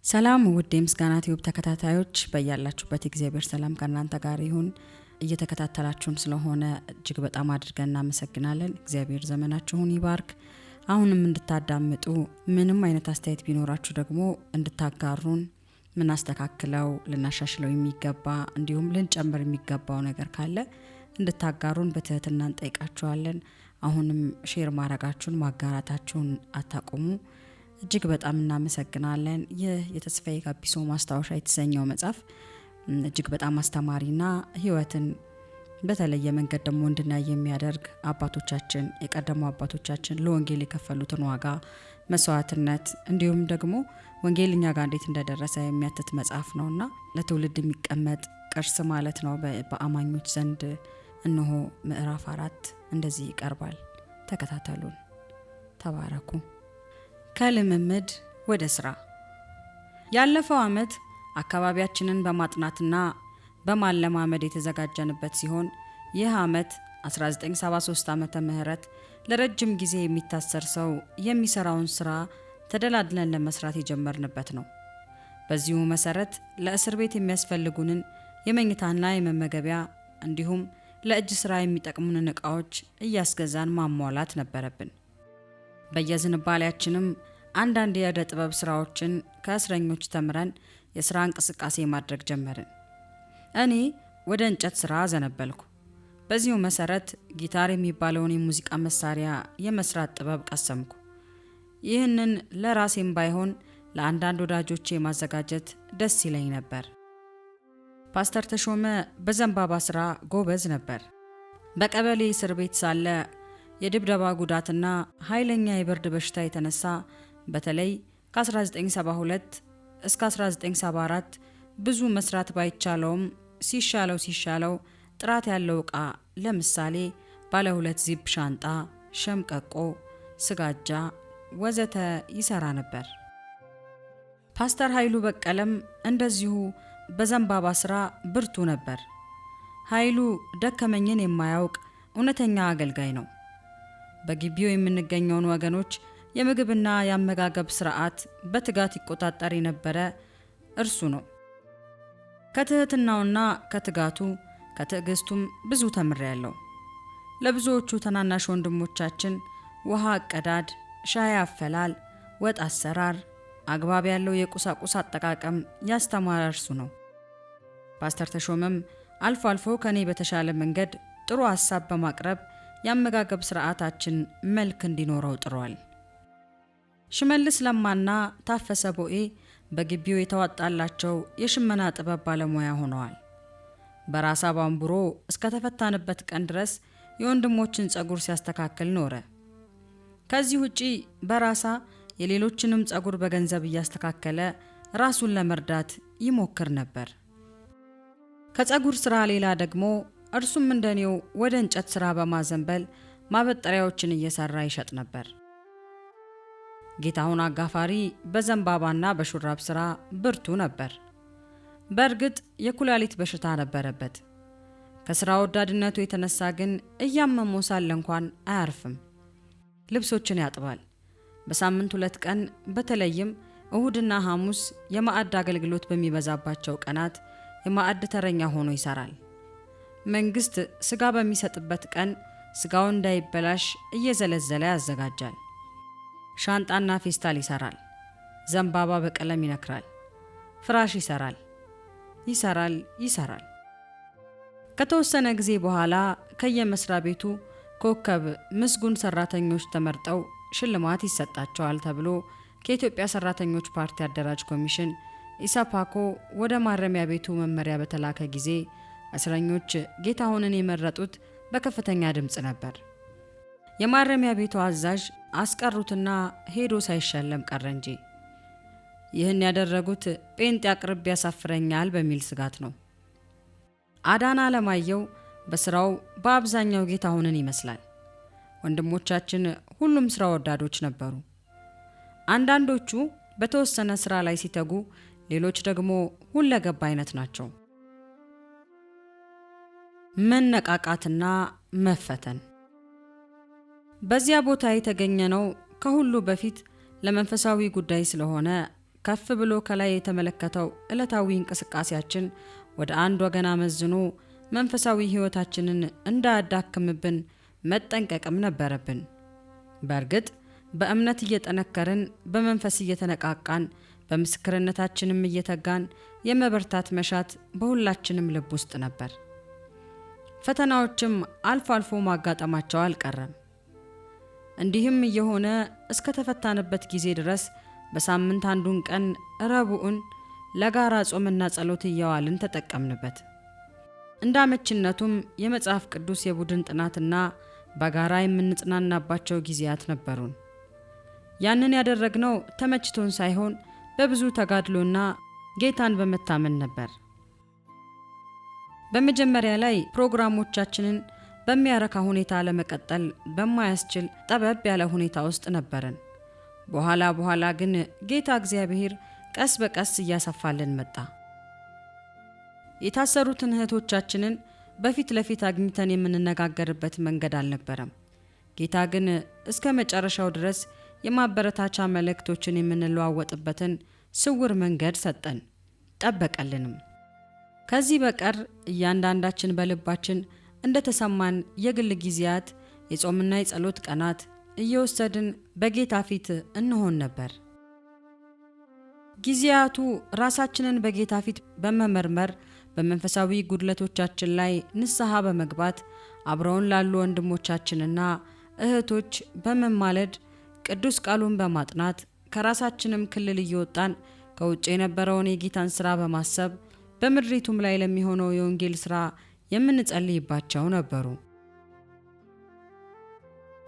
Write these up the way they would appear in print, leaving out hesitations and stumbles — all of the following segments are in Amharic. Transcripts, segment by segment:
ሰላም ውድ የምስጋና ቲዩብ ተከታታዮች በያላችሁበት እግዚአብሔር ሰላም ከእናንተ ጋር ይሁን። እየተከታተላችሁን ስለሆነ እጅግ በጣም አድርገን እናመሰግናለን። እግዚአብሔር ዘመናችሁን ይባርክ። አሁንም እንድታዳምጡ ምንም አይነት አስተያየት ቢኖራችሁ ደግሞ እንድታጋሩን፣ ምናስተካክለው ልናሻሽለው የሚገባ እንዲሁም ልንጨምር የሚገባው ነገር ካለ እንድታጋሩን በትህትና እንጠይቃችኋለን። አሁንም ሼር ማድረጋችሁን ማጋራታችሁን አታቆሙ። እጅግ በጣም እናመሰግናለን። ይህ የተስፋዬ ጋቢሶ ማስታወሻ የተሰኘው መጽሐፍ እጅግ በጣም አስተማሪና ህይወትን በተለየ መንገድ ደግሞ እንድናይ የሚያደርግ አባቶቻችን የቀደሙ አባቶቻችን ለወንጌል የከፈሉትን ዋጋ መስዋዕትነት እንዲሁም ደግሞ ወንጌልኛ ጋር እንዴት እንደደረሰ የሚያትት መጽሐፍ ነውና ለትውልድ የሚቀመጥ ቅርስ ማለት ነው በአማኞች ዘንድ። እነሆ ምዕራፍ 4 እንደዚህ ይቀርባል። ተከታተሉን። ተባረኩ። ከልምምድ ወደ ስራ። ያለፈው ዓመት አካባቢያችንን በማጥናትና በማለማመድ የተዘጋጀንበት ሲሆን ይህ ዓመት 1973 ዓመተ ምህረት ለረጅም ጊዜ የሚታሰር ሰው የሚሰራውን ስራ ተደላድለን ለመስራት የጀመርንበት ነው። በዚሁ መሰረት ለእስር ቤት የሚያስፈልጉንን የመኝታና የመመገቢያ እንዲሁም ለእጅ ስራ የሚጠቅሙንን ዕቃዎች እያስገዛን ማሟላት ነበረብን። በየዝንባሌያችንም አንዳንድ የዕደ ጥበብ ስራዎችን ከእስረኞች ተምረን የስራ እንቅስቃሴ ማድረግ ጀመርን። እኔ ወደ እንጨት ስራ ዘነበልኩ። በዚሁ መሰረት ጊታር የሚባለውን የሙዚቃ መሳሪያ የመስራት ጥበብ ቀሰምኩ። ይህንን ለራሴም ባይሆን ለአንዳንድ ወዳጆቼ ማዘጋጀት ደስ ይለኝ ነበር። ፓስተር ተሾመ በዘንባባ ስራ ጎበዝ ነበር። በቀበሌ እስር ቤት ሳለ የድብደባ ጉዳትና ኃይለኛ የብርድ በሽታ የተነሳ በተለይ ከ1972 እስከ 1974 ብዙ መስራት ባይቻለውም ሲሻለው ጥራት ያለው ዕቃ ለምሳሌ ባለ 2 ዚፕ ሻንጣ፣ ሸምቀቆ፣ ስጋጃ ወዘተ ይሰራ ነበር። ፓስተር ኃይሉ በቀለም እንደዚሁ በዘንባባ ስራ ብርቱ ነበር። ኃይሉ ደከመኝን የማያውቅ እውነተኛ አገልጋይ ነው። በግቢው የምንገኘውን ወገኖች የምግብና የአመጋገብ ስርዓት በትጋት ይቆጣጠር የነበረ እርሱ ነው። ከትህትናውና ከትጋቱ ከትዕግስቱም ብዙ ተምሬያለሁ። ለብዙዎቹ ተናናሽ ወንድሞቻችን ውሃ አቀዳድ፣ ሻይ አፈላል፣ ወጥ አሰራር፣ አግባብ ያለው የቁሳቁስ አጠቃቀም ያስተማረ እርሱ ነው። ፓስተር ተሾመም አልፎ አልፎ ከኔ በተሻለ መንገድ ጥሩ ሐሳብ በማቅረብ የአመጋገብ ስርዓታችን መልክ እንዲኖረው ጥሯል። ሽመልስ ለማና ታፈሰ ቦኤ በግቢው የተዋጣላቸው የሽመና ጥበብ ባለሙያ ሆነዋል። በራሳ ባምቡሮ እስከ ተፈታንበት ቀን ድረስ የወንድሞችን ጸጉር ሲያስተካክል ኖረ። ከዚህ ውጪ በራሳ የሌሎችንም ጸጉር በገንዘብ እያስተካከለ ራሱን ለመርዳት ይሞክር ነበር። ከጸጉር ስራ ሌላ ደግሞ እርሱም እንደኔው ወደ እንጨት ስራ በማዘንበል ማበጠሪያዎችን እየሰራ ይሸጥ ነበር። ጌታሁን አጋፋሪ በዘንባባና በሹራብ ስራ ብርቱ ነበር። በእርግጥ የኩላሊት በሽታ ነበረበት። ከስራ ወዳድነቱ የተነሳ ግን እያመመው ሳለ እንኳን አያርፍም። ልብሶችን ያጥባል። በሳምንት 2 ቀን በተለይም እሁድና ሐሙስ የማዕድ አገልግሎት በሚበዛባቸው ቀናት የማዕድ ተረኛ ሆኖ ይሰራል። መንግስት ስጋ በሚሰጥበት ቀን ስጋው እንዳይበላሽ እየዘለዘለ ያዘጋጃል። ሻንጣና ፌስታል ይሰራል። ዘንባባ በቀለም ይነክራል። ፍራሽ ይሰራል። ከተወሰነ ጊዜ በኋላ ከየመስሪያ ቤቱ ኮከብ ምስጉን ሰራተኞች ተመርጠው ሽልማት ይሰጣቸዋል ተብሎ ከኢትዮጵያ ሰራተኞች ፓርቲ አደራጅ ኮሚሽን ኢሳፓኮ ወደ ማረሚያ ቤቱ መመሪያ በተላከ ጊዜ እስረኞች ጌታሁንን የመረጡት በከፍተኛ ድምጽ ነበር። የማረሚያ ቤቱ አዛዥ አስቀሩትና ሄዶ ሳይሸለም ቀረ እንጂ። ይህን ያደረጉት ጴንጤ አቅርብ ያሳፍረኛል በሚል ስጋት ነው። አዳና አለማየሁ በስራው በአብዛኛው ጌታሁንን ይመስላል። ወንድሞቻችን ሁሉም ስራ ወዳዶች ነበሩ። አንዳንዶቹ በተወሰነ ስራ ላይ ሲተጉ፣ ሌሎች ደግሞ ሁለገብ አይነት ናቸው። መነቃቃትና መፈተን። በዚያ ቦታ የተገኘነው ከሁሉ በፊት ለመንፈሳዊ ጉዳይ ስለሆነ ከፍ ብሎ ከላይ የተመለከተው ዕለታዊ እንቅስቃሴያችን ወደ አንድ ወገን አመዝኖ መንፈሳዊ ሕይወታችንን እንዳያዳክምብን መጠንቀቅም ነበረብን። በእርግጥ በእምነት እየጠነከርን፣ በመንፈስ እየተነቃቃን፣ በምስክርነታችንም እየተጋን የመበርታት መሻት በሁላችንም ልብ ውስጥ ነበር። ፈተናዎችም አልፎ አልፎ ማጋጠማቸው አልቀረም። እንዲህም እየሆነ እስከ ተፈታንበት ጊዜ ድረስ በሳምንት አንዱን ቀን ረቡዕን ለጋራ ጾምና ጸሎት እያዋልን ተጠቀምንበት። እንዳመችነቱም የመጽሐፍ ቅዱስ የቡድን ጥናትና በጋራ የምንጽናናባቸው ጊዜያት ነበሩን። ያንን ያደረግነው ተመችቶን ሳይሆን በብዙ ተጋድሎና ጌታን በመታመን ነበር። በመጀመሪያ ላይ ፕሮግራሞቻችንን በሚያረካ ሁኔታ ለመቀጠል በማያስችል ጠበብ ያለ ሁኔታ ውስጥ ነበርን። በኋላ ግን ጌታ እግዚአብሔር ቀስ በቀስ እያሰፋልን መጣ። የታሰሩትን እህቶቻችንን በፊት ለፊት አግኝተን የምንነጋገርበት መንገድ አልነበረም። ጌታ ግን እስከ መጨረሻው ድረስ የማበረታቻ መልእክቶችን የምንለዋወጥበትን ስውር መንገድ ሰጠን፣ ጠበቀልንም። ከዚህ በቀር እያንዳንዳችን በልባችን እንደተሰማን የግል ጊዜያት፣ የጾምና የጸሎት ቀናት እየወሰድን በጌታ ፊት እንሆን ነበር። ጊዜያቱ ራሳችንን በጌታ ፊት በመመርመር በመንፈሳዊ ጉድለቶቻችን ላይ ንስሐ በመግባት አብረውን ላሉ ወንድሞቻችንና እህቶች በመማለድ ቅዱስ ቃሉን በማጥናት ከራሳችንም ክልል እየወጣን ከውጭ የነበረውን የጌታን ሥራ በማሰብ በምድሪቱም ላይ ለሚሆነው የወንጌል ሥራ የምንጸልይባቸው ነበሩ።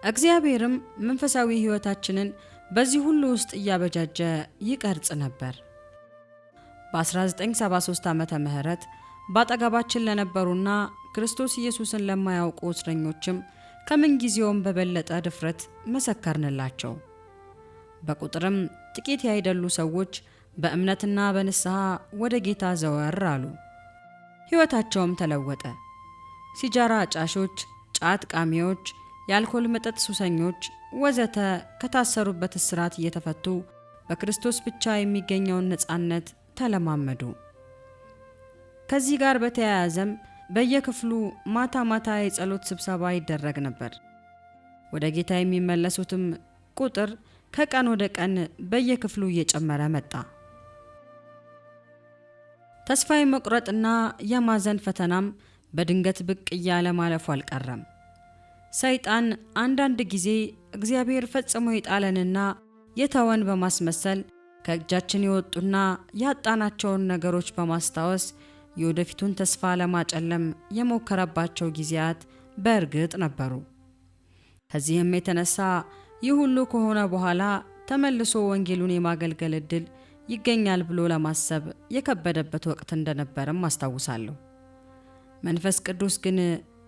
እግዚአብሔርም መንፈሳዊ ሕይወታችንን በዚህ ሁሉ ውስጥ እያበጃጀ ይቀርጽ ነበር። በ1973 ዓመተ ምህረት በአጠገባችን ለነበሩና ክርስቶስ ኢየሱስን ለማያውቁ እስረኞችም ከምንጊዜውም በበለጠ ድፍረት መሰከርንላቸው። በቁጥርም ጥቂት ያይደሉ ሰዎች በእምነትና በንስሐ ወደ ጌታ ዘወር አሉ። ሕይወታቸውም ተለወጠ። ሲጃራ አጫሾች፣ ጫት ቃሚዎች፣ የአልኮል መጠጥ ሱሰኞች ወዘተ ከታሰሩበት እስራት እየተፈቱ በክርስቶስ ብቻ የሚገኘውን ነፃነት ተለማመዱ። ከዚህ ጋር በተያያዘም በየክፍሉ ማታ ማታ የጸሎት ስብሰባ ይደረግ ነበር። ወደ ጌታ የሚመለሱትም ቁጥር ከቀን ወደ ቀን በየክፍሉ እየጨመረ መጣ። ተስፋ የመቁረጥና የማዘን ፈተናም በድንገት ብቅ እያለ ማለፉ አልቀረም። ሰይጣን አንዳንድ ጊዜ እግዚአብሔር ፈጽሞ የጣለንና የተወን በማስመሰል ከእጃችን የወጡና ያጣናቸውን ነገሮች በማስታወስ የወደፊቱን ተስፋ ለማጨለም የሞከረባቸው ጊዜያት በእርግጥ ነበሩ። ከዚህም የተነሳ ይህ ሁሉ ከሆነ በኋላ ተመልሶ ወንጌሉን የማገልገል ዕድል ይገኛል ብሎ ለማሰብ የከበደበት ወቅት እንደነበረም አስታውሳለሁ። መንፈስ ቅዱስ ግን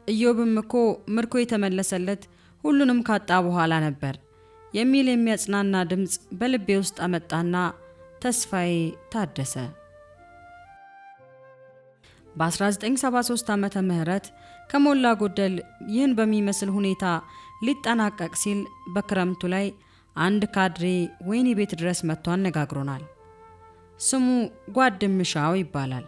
ኢዮብም እኮ ምርኮ የተመለሰለት ሁሉንም ካጣ በኋላ ነበር የሚል የሚያጽናና ድምፅ በልቤ ውስጥ አመጣና ተስፋዬ ታደሰ። በ1973 ዓመተ ምህረት ከሞላ ጎደል ይህን በሚመስል ሁኔታ ሊጠናቀቅ ሲል በክረምቱ ላይ አንድ ካድሬ ወህኒ ቤት ድረስ መጥቶ አነጋግሮናል። ስሙ ጓድምሻው ይባላል።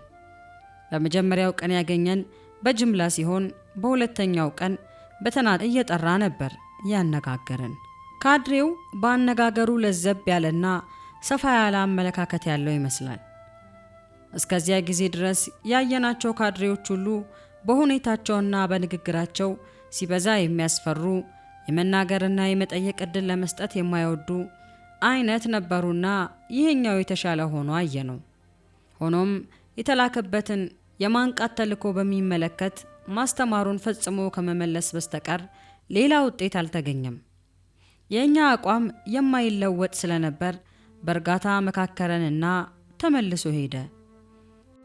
በመጀመሪያው ቀን ያገኘን በጅምላ ሲሆን በሁለተኛው ቀን በተናጠል እየጠራ ነበር ያነጋገረን። ካድሬው በአነጋገሩ ለዘብ ያለና ሰፋ ያለ አመለካከት ያለው ይመስላል። እስከዚያ ጊዜ ድረስ ያየናቸው ካድሬዎች ሁሉ በሁኔታቸውና በንግግራቸው ሲበዛ የሚያስፈሩ፣ የመናገርና የመጠየቅ ዕድል ለመስጠት የማይወዱ አይነት ነበሩና ይሄኛው የተሻለ ሆኖ አየነው። ሆኖም የተላከበትን የማንቃት ተልዕኮ በሚመለከት ማስተማሩን ፈጽሞ ከመመለስ በስተቀር ሌላ ውጤት አልተገኘም። የኛ አቋም የማይለወጥ ስለነበር በእርጋታ መካከረንና ተመልሶ ሄደ።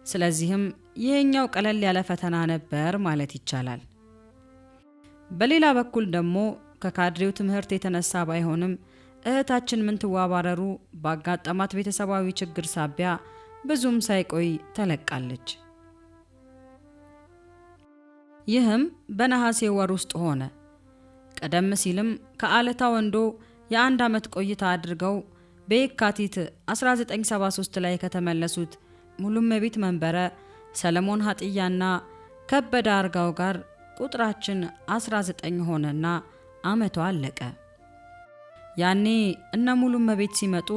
ስለዚህም ይሄኛው ቀለል ያለ ፈተና ነበር ማለት ይቻላል። በሌላ በኩል ደግሞ ከካድሬው ትምህርት የተነሳ ባይሆንም እህታችን ምንትዋብ አረሩ ባጋጠማት ቤተሰባዊ ችግር ሳቢያ ብዙም ሳይቆይ ተለቃለች። ይህም በነሐሴ ወር ውስጥ ሆነ። ቀደም ሲልም ከአለታ ወንዶ የ1 ዓመት ቆይታ አድርገው በየካቲት 1973 ላይ ከተመለሱት ሙሉመቤት መንበረ ሰለሞን ሀጥያና ከበደ አርጋው ጋር ቁጥራችን 19 ሆነና አመቷ አለቀ። ያኔ እነ ሙሉመቤት ሲመጡ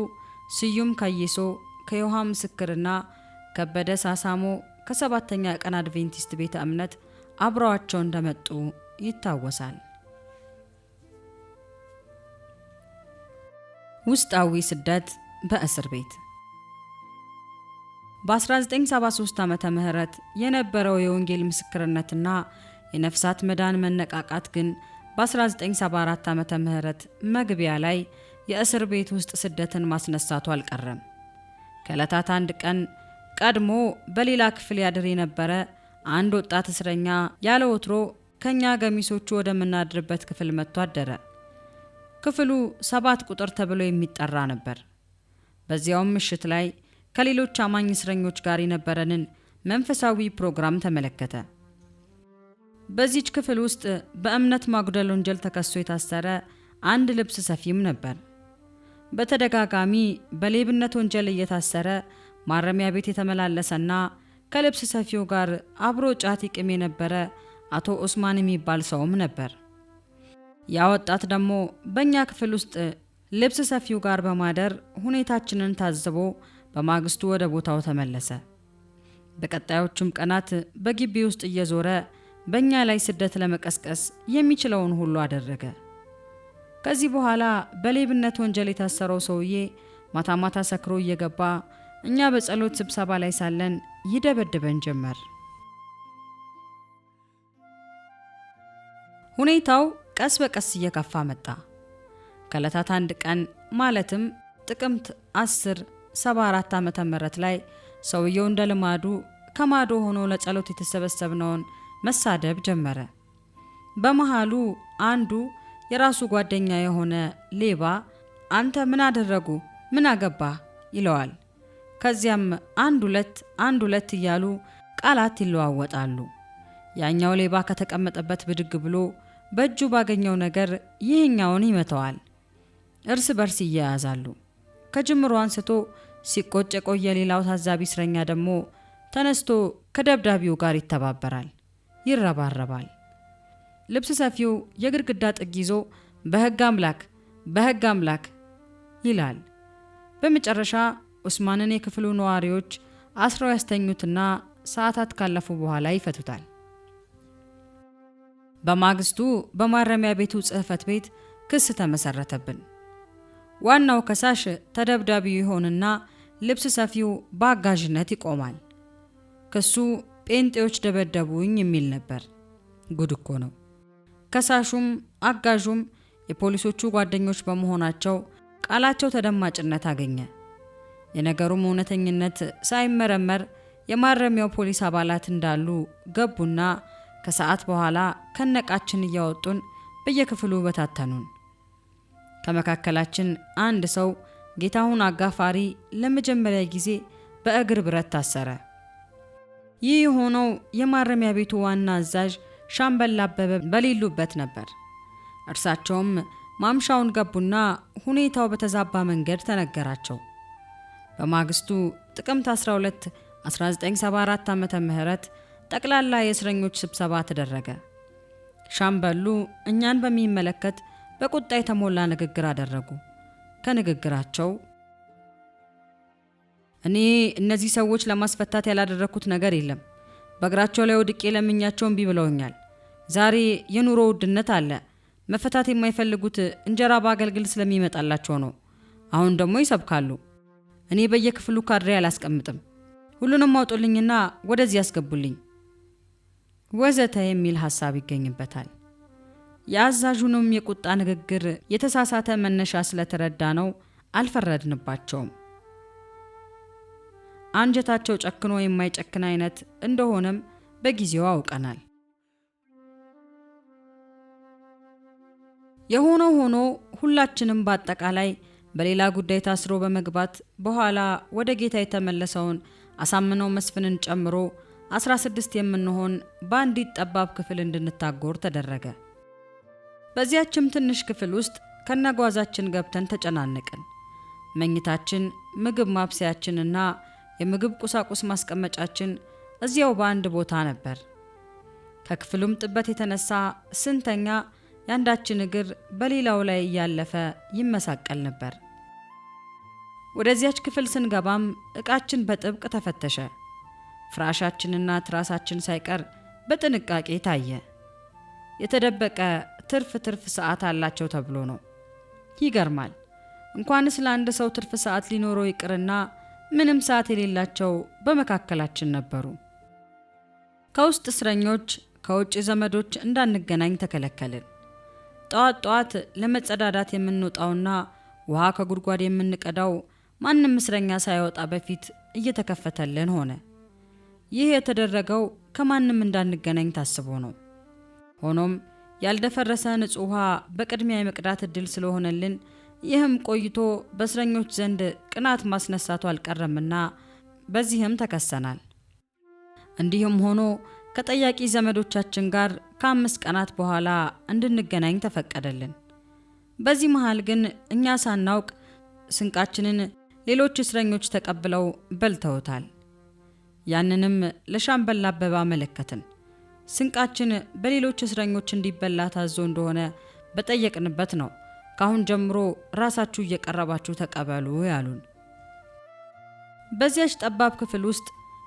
ስዩም ከይሶ ከዮሐ ምስክርና ከበደ ሳሳሞ ከሰባተኛ ቀን አድቬንቲስት ቤተ እምነት አብረዋቸው እንደመጡ ይታወሳል። ውስጣዊ ስደት በእስር ቤት በ1973 ዓመተ ምህረት የነበረው የወንጌል ምስክርነትና የነፍሳት መዳን መነቃቃት ግን በ1974 ዓመተ ምህረት መግቢያ ላይ የእስር ቤት ውስጥ ስደትን ማስነሳቱ አልቀረም። ከዕለታት አንድ ቀን ቀድሞ በሌላ ክፍል ያድር የነበረ አንድ ወጣት እስረኛ ያለ ወትሮ ከኛ ገሚሶቹ ወደምናድርበት ክፍል መጥቶ አደረ። ክፍሉ 7 ቁጥር ተብሎ የሚጠራ ነበር። በዚያውም ምሽት ላይ ከሌሎች አማኝ እስረኞች ጋር የነበረንን መንፈሳዊ ፕሮግራም ተመለከተ። በዚች ክፍል ውስጥ በእምነት ማጉደል ወንጀል ተከሶ የታሰረ አንድ ልብስ ሰፊም ነበር። በተደጋጋሚ በሌብነት ወንጀል እየታሰረ ማረሚያ ቤት የተመላለሰና ከልብስ ሰፊው ጋር አብሮ ጫት ይቅም የነበረ አቶ ኡስማን የሚባል ሰውም ነበር። ያ ወጣት ደግሞ በእኛ ክፍል ውስጥ ልብስ ሰፊው ጋር በማደር ሁኔታችንን ታዝቦ በማግስቱ ወደ ቦታው ተመለሰ። በቀጣዮቹም ቀናት በግቢ ውስጥ እየዞረ በእኛ ላይ ስደት ለመቀስቀስ የሚችለውን ሁሉ አደረገ። ከዚህ በኋላ በሌብነት ወንጀል የታሰረው ሰውዬ ማታ ማታ ሰክሮ እየገባ እኛ በጸሎት ስብሰባ ላይ ሳለን ይደበድበን ጀመር። ሁኔታው ቀስ በቀስ እየከፋ መጣ። ከዕለታት አንድ ቀን ማለትም ጥቅምት 10/74 ዓመተ ምህረት ላይ ሰውየው እንደ ልማዱ ከማዶ ሆኖ ለጸሎት የተሰበሰብነውን መሳደብ ጀመረ። በመሃሉ አንዱ የራሱ ጓደኛ የሆነ ሌባ አንተ ምን አደረጉ ምን አገባ ይለዋል። ከዚያም አንድ ሁለት እያሉ ቃላት ይለዋወጣሉ። ያኛው ሌባ ከተቀመጠበት ብድግ ብሎ በእጁ ባገኘው ነገር ይህኛውን ይመተዋል። እርስ በርስ ይያያዛሉ። ከጅምሮ አንስቶ ሲቆጭ የቆየ ሌላው ታዛቢ እስረኛ ደግሞ ተነስቶ ከደብዳቢው ጋር ይተባበራል፣ ይረባረባል። ልብስ ሰፊው የግድግዳ ጥግ ይዞ በሕግ አምላክ ይላል። በመጨረሻ ኡስማንን የክፍሉ ነዋሪዎች አስረው ያስተኙትና ሰዓታት ካለፉ በኋላ ይፈቱታል። በማግስቱ በማረሚያ ቤቱ ጽሕፈት ቤት ክስ ተመሰረተብን። ዋናው ከሳሽ ተደብዳቢው ይሆንና ልብስ ሰፊው በአጋዥነት ይቆማል። ክሱ ጴንጤዎች ደበደቡኝ የሚል ነበር። ጉድ እኮ ነው። ከሳሹም አጋዡም የፖሊሶቹ ጓደኞች በመሆናቸው ቃላቸው ተደማጭነት አገኘ። የነገሩም እውነተኝነት ሳይመረመር የማረሚያው ፖሊስ አባላት እንዳሉ ገቡና ከሰዓት በኋላ ከነቃችን እያወጡን በየክፍሉ በታተኑን። ከመካከላችን አንድ ሰው ጌታሁን አጋፋሪ ለመጀመሪያ ጊዜ በእግር ብረት ታሰረ። ይህ የሆነው የማረሚያ ቤቱ ዋና አዛዥ ሻምበል አበበ በሌሉበት ነበር። እርሳቸውም ማምሻውን ገቡና ሁኔታው በተዛባ መንገድ ተነገራቸው። በማግስቱ ጥቅምት 12 1974 ዓመተ ምህረት ጠቅላላ የእስረኞች ስብሰባ ተደረገ። ሻምበሉ እኛን በሚመለከት በቁጣ የተሞላ ንግግር አደረጉ። ከንግግራቸው እኔ እነዚህ ሰዎች ለማስፈታት ያላደረኩት ነገር የለም። በእግራቸው ላይ ወድቄ ለምኛቸው እምቢ ብለውኛል። ዛሬ የኑሮ ውድነት አለ። መፈታት የማይፈልጉት እንጀራ በአገልግል ስለሚመጣላቸው ነው። አሁን ደግሞ ይሰብካሉ። እኔ በየክፍሉ ካድሬ አላስቀምጥም። ሁሉንም አውጡልኝና ወደዚህ ያስገቡልኝ ወዘተ የሚል ሐሳብ ይገኝበታል። የአዛዡንም የቁጣ ንግግር የተሳሳተ መነሻ ስለተረዳ ነው አልፈረድንባቸውም። አንጀታቸው ጨክኖ የማይጨክን አይነት እንደሆነም በጊዜው አውቀናል። የሆነው ሆኖ ሁላችንም በአጠቃላይ በሌላ ጉዳይ ታስሮ በመግባት በኋላ ወደ ጌታ የተመለሰውን አሳምነው መስፍንን ጨምሮ 16 የምንሆን በአንዲት ጠባብ ክፍል እንድንታጎር ተደረገ። በዚያችም ትንሽ ክፍል ውስጥ ከነጓዛችን ገብተን ተጨናነቅን። መኝታችን፣ ምግብ ማብሰያችንና የምግብ ቁሳቁስ ማስቀመጫችን እዚያው በአንድ ቦታ ነበር። ከክፍሉም ጥበት የተነሳ ስንተኛ ያንዳችን እግር በሌላው ላይ እያለፈ ይመሳቀል ነበር። ወደዚያች ክፍል ስንገባም ዕቃችን በጥብቅ ተፈተሸ። ፍራሻችንና ትራሳችን ሳይቀር በጥንቃቄ ታየ። የተደበቀ ትርፍ ሰዓት አላቸው ተብሎ ነው። ይገርማል። እንኳንስ ለአንድ ሰው ትርፍ ሰዓት ሊኖረው ይቅርና ምንም ሰዓት የሌላቸው በመካከላችን ነበሩ። ከውስጥ እስረኞች ከውጭ ዘመዶች እንዳንገናኝ ተከለከልን። ጠዋት ለመጸዳዳት የምንወጣውና ውሃ ከጉድጓድ የምንቀዳው ማንም እስረኛ ሳይወጣ በፊት እየተከፈተልን ሆነ። ይህ የተደረገው ከማንም እንዳንገናኝ ታስቦ ነው። ሆኖም ያልደፈረሰ ንጹህ ውሃ በቅድሚያ የመቅዳት እድል ስለሆነልን ይህም ቆይቶ በእስረኞች ዘንድ ቅናት ማስነሳቱ አልቀረምና በዚህም ተከሰናል። እንዲህም ሆኖ ከጠያቂ ዘመዶቻችን ጋር ከ5 ቀናት በኋላ እንድንገናኝ ተፈቀደልን። በዚህ መሃል ግን እኛ ሳናውቅ ስንቃችንን ሌሎች እስረኞች ተቀብለው በልተውታል። ያንንም ለሻምበል አበበ አመለከትን። ስንቃችን በሌሎች እስረኞች እንዲበላ ታዞ እንደሆነ በጠየቅንበት ነው ካሁን ጀምሮ ራሳችሁ እየቀረባችሁ ተቀበሉ ያሉን። በዚያች ጠባብ ክፍል ውስጥ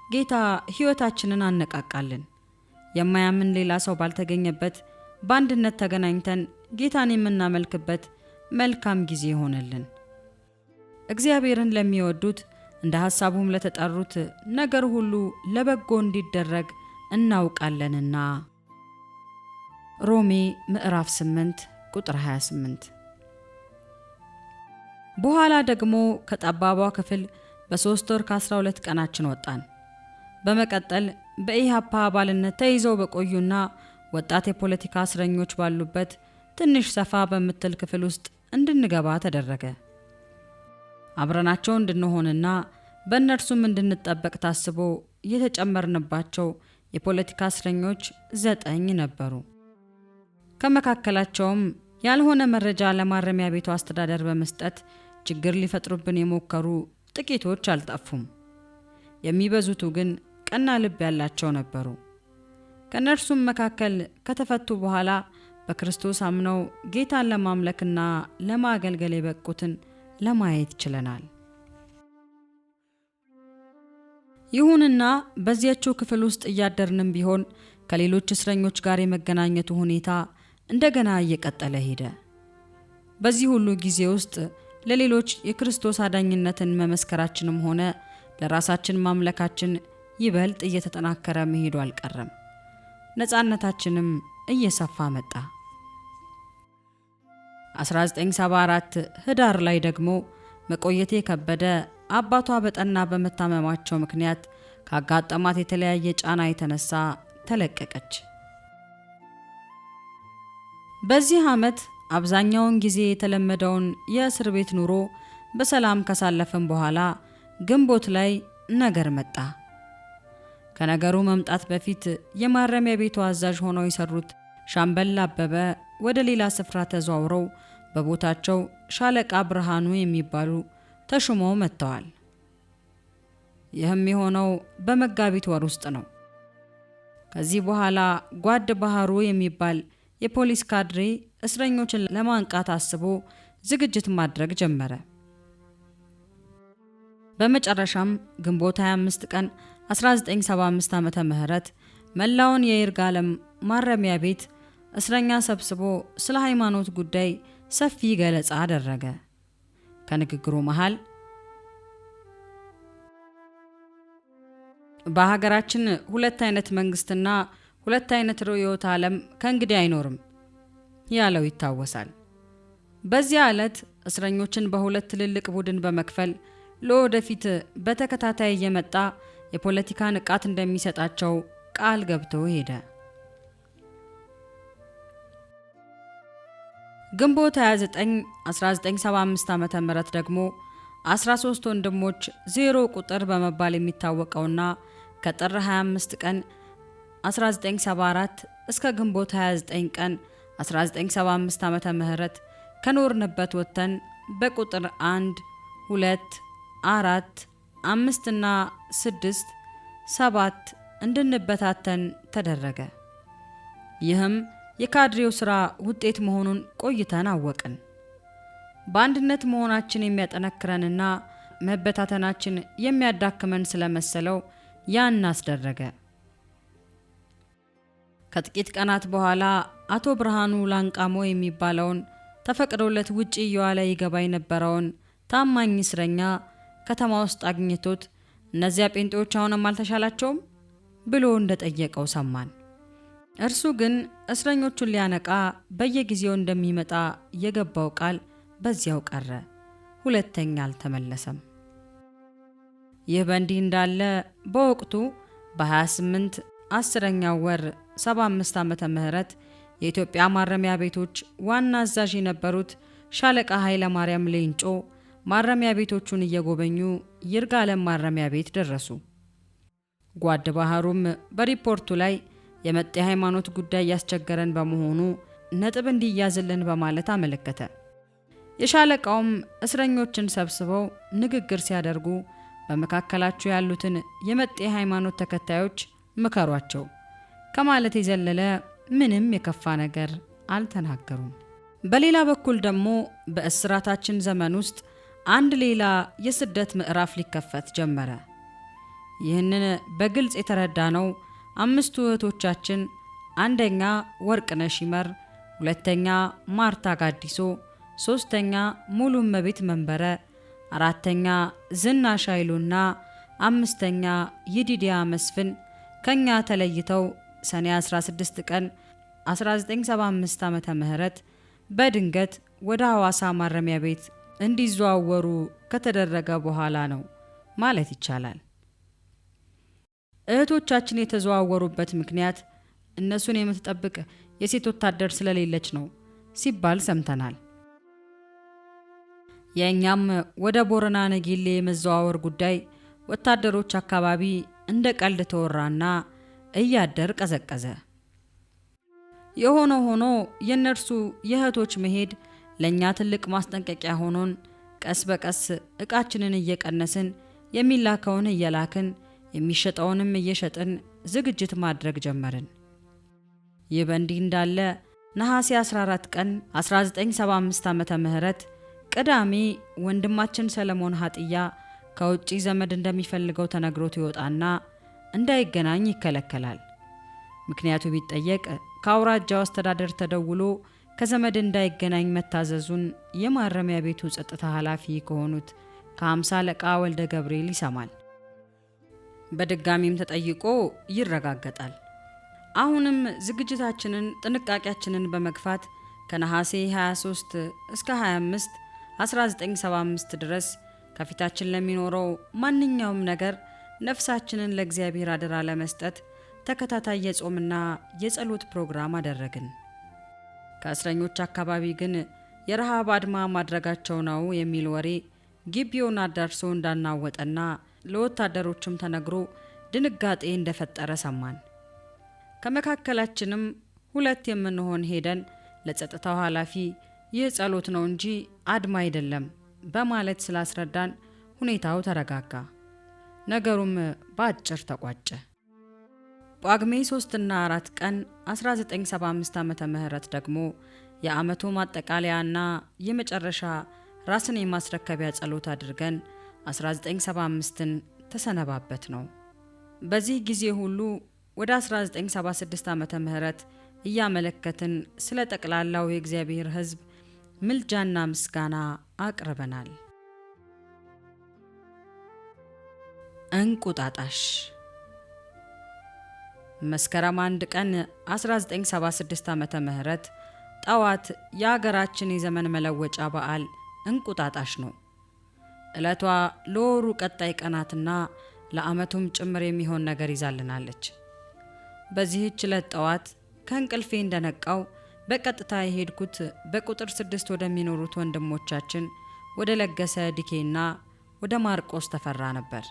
ጌታ ሕይወታችንን አነቃቃልን። የማያምን ሌላ ሰው ባልተገኘበት በአንድነት ተገናኝተን ጌታን የምናመልክበት መልካም ጊዜ ሆነልን። እግዚአብሔርን ለሚወዱት እንደ ሐሳቡም ለተጠሩት ነገር ሁሉ ለበጎ እንዲደረግ እናውቃለንና። ሮሜ ምዕራፍ 8 ቁጥር 28። በኋላ ደግሞ ከጠባቧ ክፍል በ3 ወር ከ12 ቀናችን ወጣን። በመቀጠል በኢሃፓ አባልነት ተይዘው በቆዩና ወጣት የፖለቲካ እስረኞች ባሉበት ትንሽ ሰፋ በምትል ክፍል ውስጥ እንድንገባ ተደረገ። አብረናቸው እንድንሆንና በእነርሱም እንድንጠበቅ ታስቦ የተጨመርንባቸው የፖለቲካ እስረኞች 9 ነበሩ። ከመካከላቸውም ያልሆነ መረጃ ለማረሚያ ቤቱ አስተዳደር በመስጠት ችግር ሊፈጥሩብን የሞከሩ ጥቂቶች አልጠፉም። የሚበዙቱ ግን ቀና ልብ ያላቸው ነበሩ። ከነርሱም መካከል ከተፈቱ በኋላ በክርስቶስ አምነው ጌታን ለማምለክና ለማገልገል የበቁትን ለማየት ችለናል። ይሁንና በዚያችው ክፍል ውስጥ እያደርንም ቢሆን ከሌሎች እስረኞች ጋር የመገናኘቱ ሁኔታ እንደገና እየቀጠለ ሄደ። በዚህ ሁሉ ጊዜ ውስጥ ለሌሎች የክርስቶስ አዳኝነትን መመስከራችንም ሆነ ለራሳችን ማምለካችን ይበልጥ እየተጠናከረ መሄዱ አልቀረም። ነፃነታችንም እየሰፋ መጣ። 1974 ህዳር ላይ ደግሞ መቆየቴ ከበደ አባቷ በጠና በመታመማቸው ምክንያት ካጋጠማት የተለያየ ጫና የተነሳ ተለቀቀች። በዚህ ዓመት አብዛኛውን ጊዜ የተለመደውን የእስር ቤት ኑሮ በሰላም ካሳለፈን በኋላ ግንቦት ላይ ነገር መጣ። ከነገሩ መምጣት በፊት የማረሚያ ቤቱ አዛዥ ሆነው የሰሩት ሻምበል አበበ ወደ ሌላ ስፍራ ተዘዋውረው በቦታቸው ሻለቃ ብርሃኑ የሚባሉ ተሹመው መጥተዋል። ይህም የሆነው በመጋቢት ወር ውስጥ ነው። ከዚህ በኋላ ጓድ ባህሩ የሚባል የፖሊስ ካድሬ እስረኞችን ለማንቃት አስቦ ዝግጅት ማድረግ ጀመረ። በመጨረሻም ግንቦት 25 ቀን 1975 ዓመተ ምህረት መላውን የይርጋለም ማረሚያ ቤት እስረኛ ሰብስቦ ስለ ሃይማኖት ጉዳይ ሰፊ ገለጻ አደረገ። ከንግግሩ መሃል በሀገራችን 2 አይነት መንግስትና 2 አይነት ርዕዮተ ዓለም ከእንግዲህ አይኖርም ያለው ይታወሳል። በዚያ ዕለት እስረኞችን በ2 ትልልቅ ቡድን በመክፈል ለወደፊት በተከታታይ እየመጣ የፖለቲካ ንቃት እንደሚሰጣቸው ቃል ገብቶ ሄደ። ግንቦት 29 1975 ዓመተ ምህረት ደግሞ 13 ወንድሞች 0 ቁጥር በመባል የሚታወቀውና ከጥር 25 ቀን 1974 እስከ ግንቦት 29 ቀን 1975 ዓመተ ምህረት ከኖርንበት ወጥተን በቁጥር 1 2 4 5 እና 6 7 እንድንበታተን ተደረገ። ይህም የካድሬው ሥራ ውጤት መሆኑን ቆይተን አወቅን። በአንድነት መሆናችን የሚያጠነክረንና መበታተናችን የሚያዳክመን ስለመሰለው ያን አስደረገ። ከጥቂት ቀናት በኋላ አቶ ብርሃኑ ላንቃሞ የሚባለውን ተፈቅዶለት ውጪ እየዋለ ይገባ የነበረውን ታማኝ እስረኛ ከተማ ውስጥ አግኝቶት እነዚያ ጴንጤዎች አሁንም አልተሻላቸውም ብሎ እንደጠየቀው ሰማን። እርሱ ግን እስረኞቹን ሊያነቃ በየጊዜው እንደሚመጣ የገባው ቃል በዚያው ቀረ። ሁለተኛ አልተመለሰም። ይህ በእንዲህ እንዳለ በወቅቱ በ28 10ኛው ወር 75 ዓመተ ምህረት የኢትዮጵያ ማረሚያ ቤቶች ዋና አዛዥ የነበሩት ሻለቃ ኃይለ ማርያም ሌንጮ ማረሚያ ቤቶቹን እየጎበኙ ይርጋለም ማረሚያ ቤት ደረሱ። ጓድ ባህሩም በሪፖርቱ ላይ የመጤ ሃይማኖት ጉዳይ ያስቸገረን በመሆኑ ነጥብ እንዲያዝልን በማለት አመለከተ። የሻለቃውም እስረኞችን ሰብስበው ንግግር ሲያደርጉ በመካከላቸው ያሉትን የመጤ ሃይማኖት ተከታዮች ምከሯቸው ከማለት የዘለለ ምንም የከፋ ነገር አልተናገሩም። በሌላ በኩል ደግሞ በእስራታችን ዘመን ውስጥ አንድ ሌላ የስደት ምዕራፍ ሊከፈት ጀመረ። ይህንን በግልጽ የተረዳነው 5 እህቶቻችን፣ አንደኛ ወርቅነሽ ይመር፣ ሁለተኛ ማርታ ጋዲሶ፣ ሶስተኛ ሙሉመቤት መንበረ፣ አራተኛ ዝናሽ ኃይሉና አምስተኛ ይዲዲያ መስፍን ከኛ ተለይተው ሰኔ 16 ቀን 1975 ዓመተ ምህረት በድንገት ወደ ሐዋሳ ማረሚያ ቤት እንዲዘዋወሩ ከተደረገ በኋላ ነው ማለት ይቻላል። እህቶቻችን የተዘዋወሩበት ምክንያት እነሱን የምትጠብቅ የሴት ወታደር ስለሌለች ነው ሲባል ሰምተናል። የእኛም ወደ ቦረና ነጊሌ የመዘዋወር ጉዳይ ወታደሮች አካባቢ እንደ ቀልድ ተወራና እያደር ቀዘቀዘ። የሆነ ሆኖ የነርሱ የእህቶች መሄድ ለኛ ትልቅ ማስጠንቀቂያ ሆኖን ቀስ በቀስ እቃችንን እየቀነስን የሚላከውን እየላክን የሚሸጠውንም እየሸጥን ዝግጅት ማድረግ ጀመርን። ይህ በእንዲህ እንዳለ ነሐሴ 14 ቀን 1975 ዓመተ ምህረት ቅዳሜ ወንድማችን ሰለሞን ሀጥያ ከውጪ ዘመድ እንደሚፈልገው ተነግሮት ይወጣና እንዳይገናኝ ይከለከላል። ምክንያቱ ቢጠየቅ ከአውራጃው አስተዳደር ተደውሎ ከዘመድ እንዳይገናኝ መታዘዙን የማረሚያ ቤቱ ጸጥታ ኃላፊ ከሆኑት ከ50 አለቃ ወልደ ገብርኤል ይሰማል። በድጋሚም ተጠይቆ ይረጋገጣል። አሁንም ዝግጅታችንን ጥንቃቄያችንን በመግፋት ከነሐሴ 23 እስከ 25 1975 ድረስ ከፊታችን ለሚኖረው ማንኛውም ነገር ነፍሳችንን ለእግዚአብሔር አደራ ለመስጠት ተከታታይ የጾምና የጸሎት ፕሮግራም አደረግን። ከእስረኞች አካባቢ ግን የረሃብ አድማ ማድረጋቸው ነው የሚል ወሬ ግቢውን አዳርሶ እንዳናወጠና ለወታደሮችም ተነግሮ ድንጋጤ እንደፈጠረ ሰማን። ከመካከላችንም 2 የምንሆን ሄደን ለጸጥታው ኃላፊ ይህ ጸሎት ነው እንጂ አድማ አይደለም በማለት ስላስረዳን ሁኔታው ተረጋጋ። ነገሩም በአጭር ተቋጨ። ጳጉሜ 3 እና 4 ቀን 1975 ዓመተ ምህረት ደግሞ የዓመቱ ማጠቃለያና የመጨረሻ ራስን የማስረከቢያ ጸሎት አድርገን 1975ን ተሰነባበት ነው። በዚህ ጊዜ ሁሉ ወደ 1976 ዓመተ ምህረት እያመለከትን ስለ ጠቅላላው የእግዚአብሔር ሕዝብ ምልጃና ምስጋና አቅርበናል። እንቁጣጣሽ መስከረም 1 ቀን 1976 ዓመተ ምህረት ጠዋት የሀገራችን የዘመን መለወጫ በዓል እንቁጣጣሽ ነው። ዕለቷ ለወሩ ቀጣይ ቀናትና ለዓመቱም ጭምር የሚሆን ነገር ይዛልናለች። በዚህች ዕለት ጠዋት ከእንቅልፌ እንደነቃው በቀጥታ የሄድኩት በቁጥር 6 ወደሚኖሩት ወንድሞቻችን ወደ ለገሰ ዲኬና ወደ ማርቆስ ተፈራ ነበር።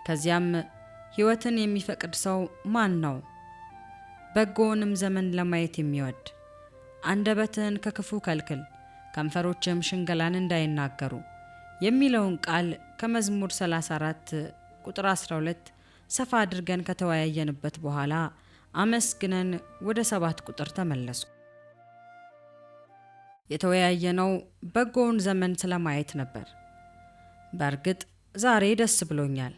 ከዚያም ሕይወትን የሚፈቅድ ሰው ማን ነው? በጎውንም ዘመን ለማየት የሚወድ አንደበትህን ከክፉ ከልክል፣ ከንፈሮችም ሽንገላን እንዳይናገሩ፣ የሚለውን ቃል ከመዝሙር 34 ቁጥር 12 ሰፋ አድርገን ከተወያየንበት በኋላ አመስግነን ወደ 7 ቁጥር ተመለሱ። የተወያየነው በጎውን ዘመን ስለማየት ነበር። በእርግጥ ዛሬ ደስ ብሎኛል።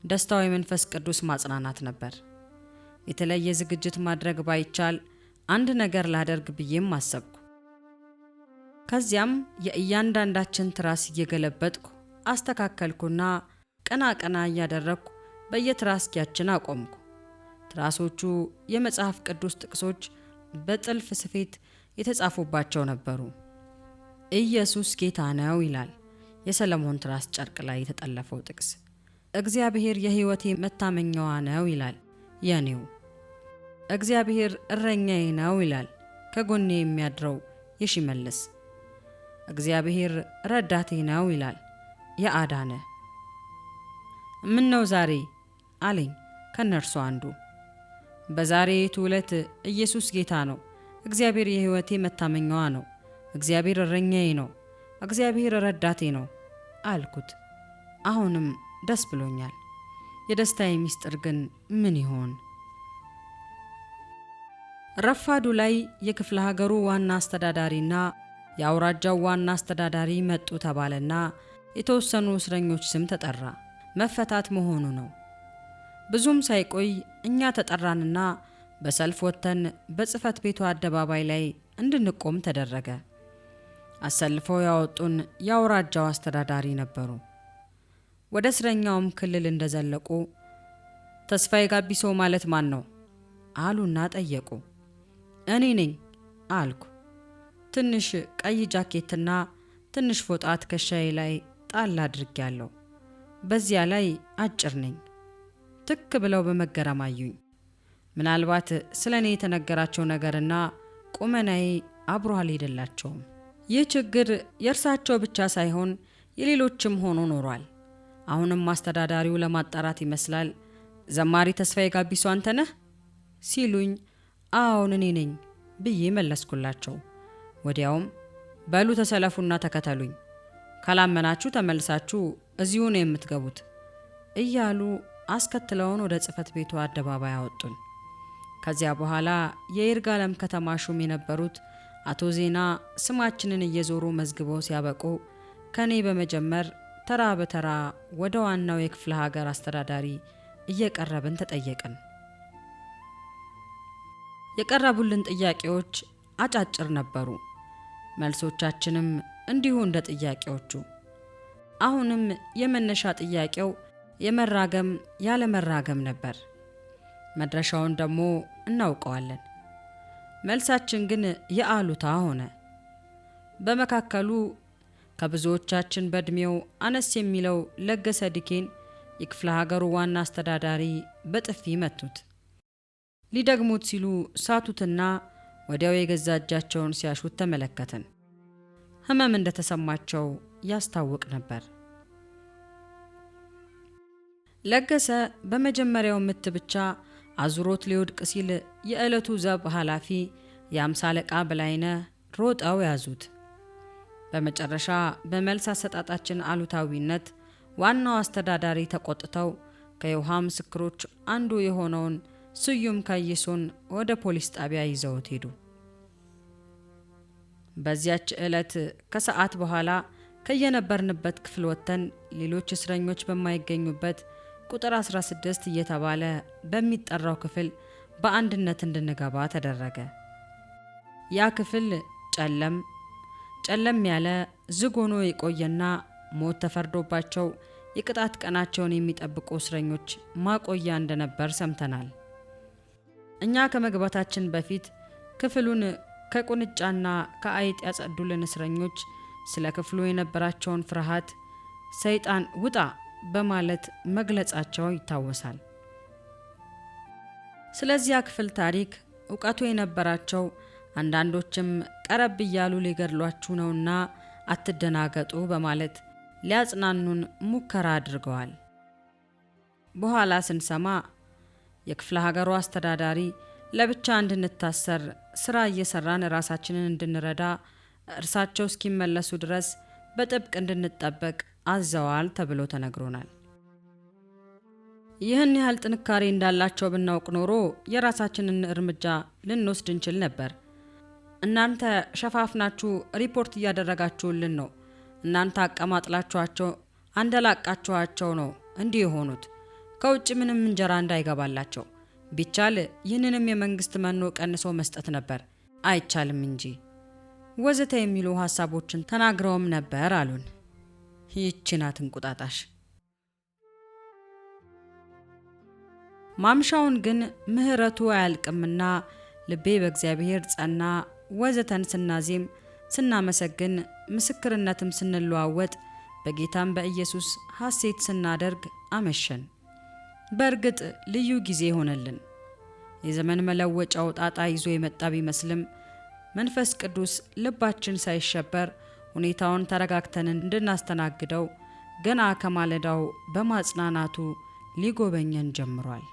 ደስታው የመንፈስ ቅዱስ ማጽናናት ነበር። የተለየ ዝግጅት ማድረግ ባይቻል አንድ ነገር ላደርግ ብዬም አሰብኩ። ከዚያም የእያንዳንዳችን ትራስ እየገለበጥኩ አስተካከልኩና ቀና ቀና እያደረግኩ በየትራስኪያችን አቆምኩ። ትራሶቹ የመጽሐፍ ቅዱስ ጥቅሶች በጥልፍ ስፌት የተጻፉባቸው ነበሩ። ኢየሱስ ጌታ ነው ይላል የሰለሞን ትራስ ጨርቅ ላይ የተጠለፈው ጥቅስ። እግዚአብሔር የሕይወቴ መታመኛዋ ነው ይላል የኔው። እግዚአብሔር እረኛዬ ነው ይላል ከጎኔ የሚያድረው የሺመልስ። እግዚአብሔር ረዳቴ ነው ይላል የአዳነ። ምን ነው ዛሬ አለኝ ከነርሱ አንዱ። በዛሬቱ ዕለት ኢየሱስ ጌታ ነው፣ እግዚአብሔር የሕይወቴ መታመኛዋ ነው፣ እግዚአብሔር እረኛዬ ነው፣ እግዚአብሔር ረዳቴ ነው አልኩት። አሁንም ደስ ብሎኛል። የደስታዬ ሚስጥር ግን ምን ይሆን? ረፋዱ ላይ የክፍለ ሀገሩ ዋና አስተዳዳሪና የአውራጃው ዋና አስተዳዳሪ መጡ ተባለና የተወሰኑ እስረኞች ስም ተጠራ። መፈታት መሆኑ ነው። ብዙም ሳይቆይ እኛ ተጠራንና በሰልፍ ወጥተን በጽሕፈት ቤቱ አደባባይ ላይ እንድንቆም ተደረገ። አሰልፈው ያወጡን የአውራጃው አስተዳዳሪ ነበሩ። ወደ እስረኛውም ክልል እንደዘለቁ ተስፋዬ ጋቢሶ ማለት ማን ነው አሉና ጠየቁ። እኔ ነኝ አልኩ። ትንሽ ቀይ ጃኬትና ትንሽ ፎጣ ትከሻዬ ላይ ጣል አድርጌያለሁ። በዚያ ላይ አጭር ነኝ። ትክ ብለው በመገረም አዩኝ። ምናልባት ስለ እኔ የተነገራቸው ነገርና ቁመናዬ አብሮ አልሄደላቸውም። ይህ ችግር የእርሳቸው ብቻ ሳይሆን የሌሎችም ሆኖ ኖሯል። አሁንም አስተዳዳሪው ለማጣራት ይመስላል ዘማሪ ተስፋዬ ጋቢሶ አንተ ነህ ሲሉኝ አዎን እኔ ነኝ ብዬ መለስኩላቸው። ወዲያውም በሉ ተሰለፉና ተከተሉኝ፣ ካላመናችሁ ተመልሳችሁ እዚሁ ነው የምትገቡት እያሉ አስከትለውን ወደ ጽሕፈት ቤቱ አደባባይ አወጡን። ከዚያ በኋላ የይርጋለም ከተማ ሹም የነበሩት አቶ ዜና ስማችንን እየዞሩ መዝግበው ሲያበቁ ከኔ በመጀመር ተራ በተራ ወደ ዋናው የክፍለ ሀገር አስተዳዳሪ እየቀረብን ተጠየቅን። የቀረቡልን ጥያቄዎች አጫጭር ነበሩ። መልሶቻችንም እንዲሁ እንደ ጥያቄዎቹ። አሁንም የመነሻ ጥያቄው የመራገም ያለ መራገም ነበር። መድረሻውን ደግሞ እናውቀዋለን። መልሳችን ግን የአሉታ ሆነ። በመካከሉ ከብዙዎቻችን በእድሜው አነስ የሚለው ለገሰ ዲኬን የክፍለ ሀገሩ ዋና አስተዳዳሪ በጥፊ መቱት። ሊደግሙት ሲሉ ሳቱትና ወዲያው የገዛ እጃቸውን ሲያሹት ተመለከትን። ሕመም እንደተሰማቸው ያስታውቅ ነበር። ለገሰ በመጀመሪያው ምት ብቻ አዙሮት ሊወድቅ ሲል የዕለቱ ዘብ ኃላፊ የአምሳ አለቃ በላይነህ ሮጠው ያዙት። በመጨረሻ በመልስ አሰጣጣችን አሉታዊነት ዋናው አስተዳዳሪ ተቆጥተው ከየውሃ ምስክሮች አንዱ የሆነውን ስዩም ከይሶን ወደ ፖሊስ ጣቢያ ይዘውት ሄዱ። በዚያች ዕለት ከሰዓት በኋላ ከየነበርንበት ክፍል ወጥተን ሌሎች እስረኞች በማይገኙበት ቁጥር 16 እየተባለ በሚጠራው ክፍል በአንድነት እንድንገባ ተደረገ። ያ ክፍል ጨለም ያለ ዝግ ሆኖ የቆየና ሞት ተፈርዶባቸው የቅጣት ቀናቸውን የሚጠብቁ እስረኞች ማቆያ እንደነበር ሰምተናል። እኛ ከመግባታችን በፊት ክፍሉን ከቁንጫና ከአይጥ ያጸዱልን እስረኞች ስለ ክፍሉ የነበራቸውን ፍርሃት ሰይጣን ውጣ በማለት መግለጻቸው ይታወሳል። ስለዚያ ክፍል ታሪክ ዕውቀቱ የነበራቸው አንዳንዶችም ቀረብ እያሉ ሊገድሏችሁ ነውና አትደናገጡ በማለት ሊያጽናኑን ሙከራ አድርገዋል። በኋላ ስንሰማ የክፍለ ሀገሩ አስተዳዳሪ ለብቻ እንድንታሰር ስራ እየሰራን ራሳችንን እንድንረዳ እርሳቸው እስኪመለሱ ድረስ በጥብቅ እንድንጠበቅ አዘዋል ተብሎ ተነግሮናል። ይህን ያህል ጥንካሬ እንዳላቸው ብናውቅ ኖሮ የራሳችንን እርምጃ ልንወስድ እንችል ነበር። እናንተ ሸፋፍናችሁ ሪፖርት እያደረጋችሁልን ነው። እናንተ አቀማጥላችኋቸው አንደላቃችኋቸው ነው እንዲህ የሆኑት። ከውጭ ምንም እንጀራ እንዳይገባላቸው ቢቻል ይህንንም የመንግስት መኖ ቀንሶ መስጠት ነበር፣ አይቻልም እንጂ ወዘተ የሚሉ ሐሳቦችን ተናግረውም ነበር አሉን። ይህች ናት እንቁጣጣሽ። ማምሻውን ግን ምህረቱ አያልቅምና ልቤ በእግዚአብሔር ጸና ወዘተን ስናዜም ስናመሰግን ምስክርነትም ስንለዋወጥ በጌታም በኢየሱስ ሐሴት ስናደርግ አመሸን። በእርግጥ ልዩ ጊዜ ሆነልን። የዘመን መለወጫው ጣጣ ይዞ የመጣ ቢመስልም መንፈስ ቅዱስ ልባችን ሳይሸበር ሁኔታውን ተረጋግተን እንድናስተናግደው ገና ከማለዳው በማጽናናቱ ሊጎበኘን ጀምሯል።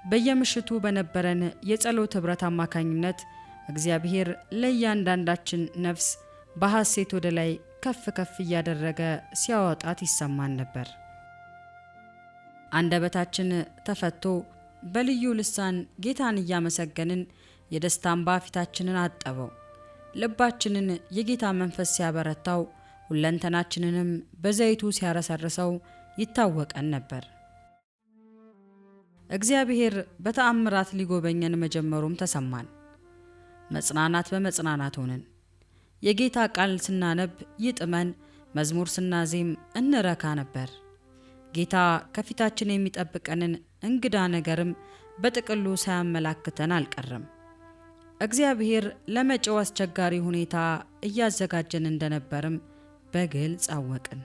በየምሽቱ በነበረን የጸሎት ኅብረት አማካኝነት እግዚአብሔር ለእያንዳንዳችን ነፍስ በሐሴት ወደ ላይ ከፍ ከፍ እያደረገ ሲያወጣት ይሰማን ነበር። አንደበታችን ተፈቶ በልዩ ልሳን ጌታን እያመሰገንን የደስታ እንባ ፊታችንን አጠበው። ልባችንን የጌታ መንፈስ ሲያበረታው፣ ሁለንተናችንንም በዘይቱ ሲያረሰርሰው ይታወቀን ነበር። እግዚአብሔር በተአምራት ሊጎበኘን መጀመሩም ተሰማን። መጽናናት በመጽናናት ሆነን የጌታ ቃል ስናነብ ይጥመን፣ መዝሙር ስናዜም እንረካ ነበር። ጌታ ከፊታችን የሚጠብቀንን እንግዳ ነገርም በጥቅሉ ሳያመላክተን አልቀረም። እግዚአብሔር ለመጪው አስቸጋሪ ሁኔታ እያዘጋጀን እንደነበርም በግልጽ አወቅን።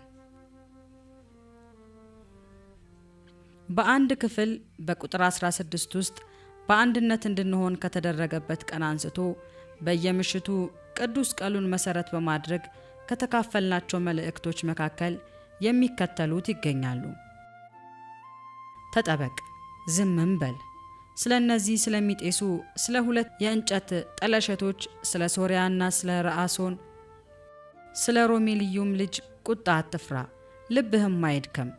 በአንድ ክፍል በቁጥር 16 ውስጥ በአንድነት እንድንሆን ከተደረገበት ቀን አንስቶ በየምሽቱ ቅዱስ ቃሉን መሰረት በማድረግ ከተካፈልናቸው መልእክቶች መካከል የሚከተሉት ይገኛሉ። ተጠበቅ፣ ዝምም በል። ስለ እነዚህ ስለሚጤሱ ስለ ሁለት የእንጨት ጠለሸቶች ስለ ሶርያና ስለ ረአሶን ስለ ሮሜልዩም ልጅ ቁጣ አትፍራ፣ ልብህም አይድከም።